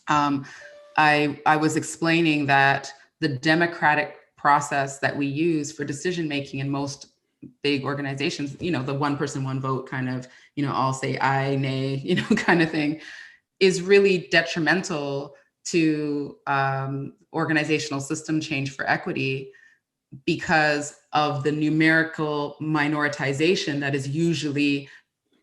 I was explaining that the democratic process that we use for decision making in most big organizations, the one person, one vote kind of, all say aye, nay, kind of thing, is really detrimental to organizational system change for equity because of the numerical minoritization that is usually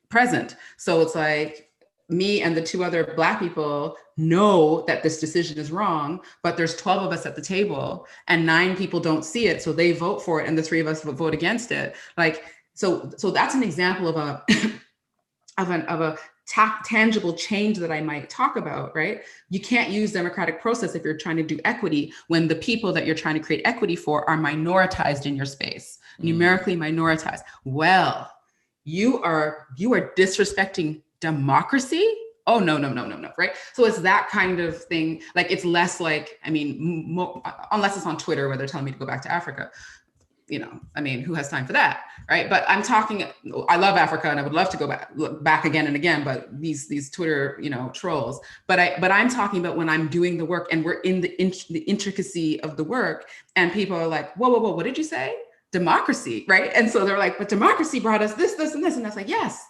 present. So it's like me and the two other Black people know that this decision is wrong, but there's 12 of us at the table and 9 people don't see it. So they vote for it and the 3 of us vote against it. Like, so that's an example of a tangible change that I might talk about, right? You can't use democratic process if you're trying to do equity when the people that you're trying to create equity for are minoritized in your space, numerically minoritized. Well, you are disrespecting democracy. Oh, no, right? So it's that kind of thing. Like, it's less like, unless it's on Twitter where they're telling me to go back to Africa, who has time for that, right? But I'm talking, I love Africa and I would love to go back again and again, but these Twitter, trolls. But I'm talking about when I'm doing the work and we're in the intricacy of the work and people are like, whoa, what did you say? Democracy, right? And so they're like, but democracy brought us this, and this. And that's like, yes,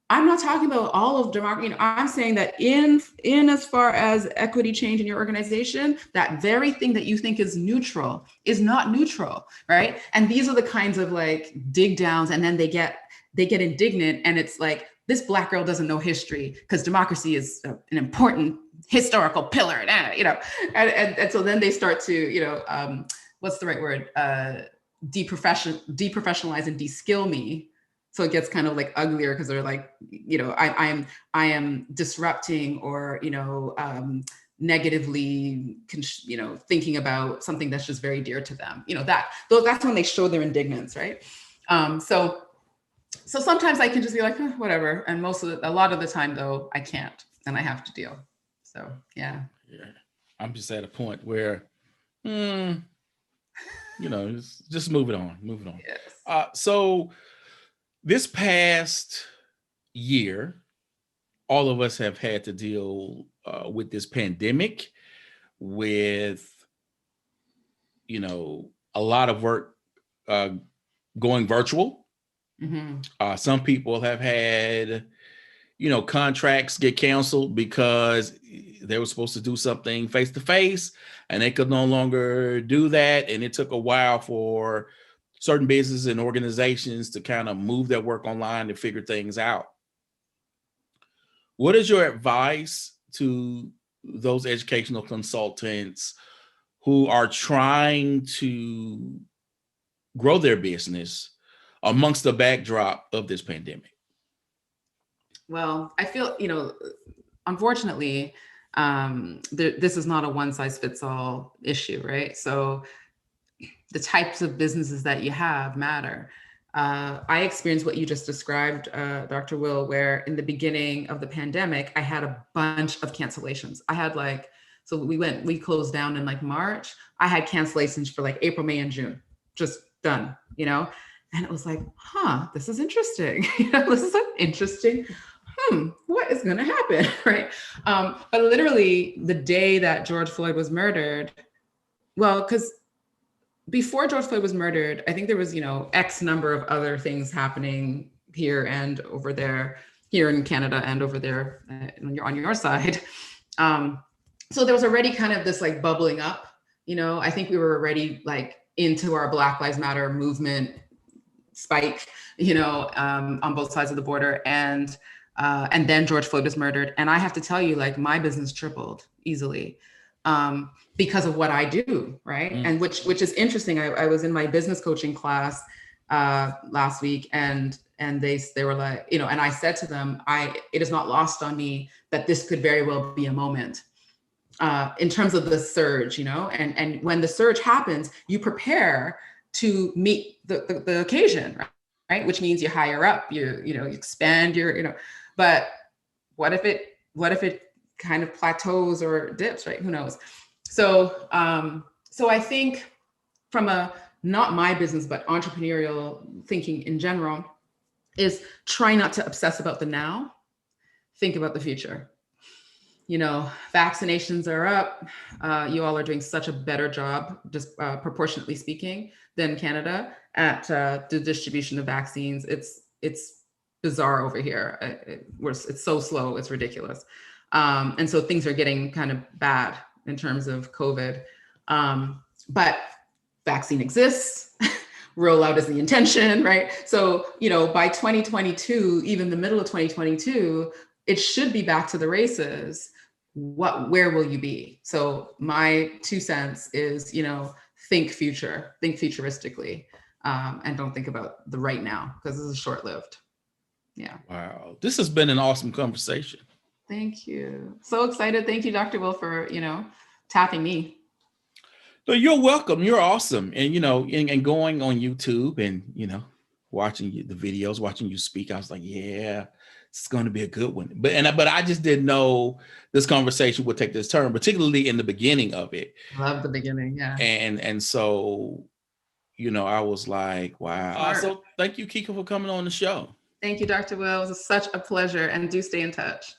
I'm not talking about all of democracy. I'm saying that in as far as equity change in your organization, that very thing that you think is neutral is not neutral, right? And these are the kinds of like dig downs, and then they get indignant, and it's like, this Black girl doesn't know history because democracy is an important historical pillar, and so then they start to, what's the right word? Deprofessionalize and de-skill me. So it gets kind of like uglier because they're like, I am disrupting or, negatively, thinking about something that's just very dear to them. That's when they show their indignance, right? So sometimes I can just be like, whatever. And a lot of the time though, I can't, and I have to deal. So, yeah. I'm just at a point where, just move it on. Yes. So this past year, all of us have had to deal with this pandemic, with, a lot of work going virtual. Some people have had, contracts get canceled because they were supposed to do something face to face and they could no longer do that. And it took a while for certain businesses and organizations to kind of move their work online and figure things out. What is your advice to those educational consultants who are trying to grow their business amongst the backdrop of this pandemic? Well, I feel, unfortunately, this is not a one size fits all issue, right? So the types of businesses that you have matter. I experienced what you just described, Dr. Will, where in the beginning of the pandemic, I had a bunch of cancellations. I had we closed down in like March. I had cancellations for like April, May, and June, just done, and it was like, this is interesting. This is interesting. What is going to happen, right? But literally the day that George Floyd was murdered, well, because before George Floyd was murdered, I think there was, X number of other things happening here and over there, here in Canada and over there on your side. So there was already kind of this like bubbling up, I think we were already like into our Black Lives Matter movement spike, on both sides of the border. And then George Floyd was murdered. And I have to tell you, like, my business tripled easily. because of what I do, right? And which is interesting. I was in my business coaching class last week, and they were like, you know, and I said to them, it is not lost on me that this could very well be a moment in terms of the surge, you know, and when the surge happens, you prepare to meet the occasion, right? Which means you hire up, you expand your, you know, but what if it kind of plateaus or dips, right? Who knows? So I think from a, not my business, but entrepreneurial thinking in general, is try not to obsess about the now, think about the future. You know, vaccinations are up. You all are doing such a better job, just proportionately speaking, than Canada at the distribution of vaccines. It's bizarre over here. It's so slow, it's ridiculous. And so things are getting kind of bad in terms of COVID. But vaccine exists. Rollout is the intention, right? So, you know, by 2022, even the middle of 2022, it should be back to the races. Where will you be? So my 2 cents is, you know, think futuristically, and don't think about the right now, because this is short-lived. Yeah. Wow. This has been an awesome conversation. Thank you. So excited. Thank you, Dr. Will, for, you know, tapping me. So you're welcome. You're awesome. And, you know, and going on YouTube and, you know, watching the videos, watching you speak, I was like, yeah, it's going to be a good one. But I just didn't know this conversation would take this turn, particularly in the beginning of it. Love the beginning. Yeah. And so, you know, I was like, wow. So thank you, Kike, for coming on the show. Thank you, Dr. Will. It was such a pleasure. And do stay in touch.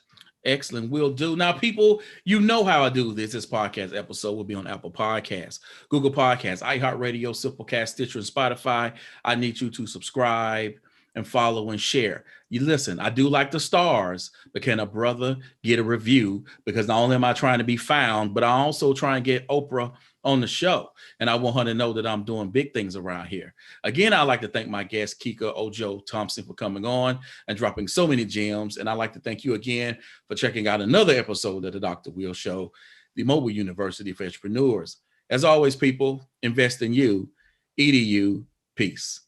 Excellent. Will do. Now, people, you know how I do this. This podcast episode will be on Apple Podcasts, Google Podcasts, iHeartRadio, Simplecast, Stitcher, and Spotify. I need you to subscribe and follow and share. You listen, I do like the stars, but can a brother get a review? Because not only am I trying to be found, but I also try and get Oprah on the show. And I want her to know that I'm doing big things around here. Again, I'd like to thank my guest, Kike Ojo-Thompson, for coming on and dropping so many gems. And I'd like to thank you again for checking out another episode of the Dr. Will Show, the Mobile University for Entrepreneurs. As always, people, invest in you. EDU. Peace.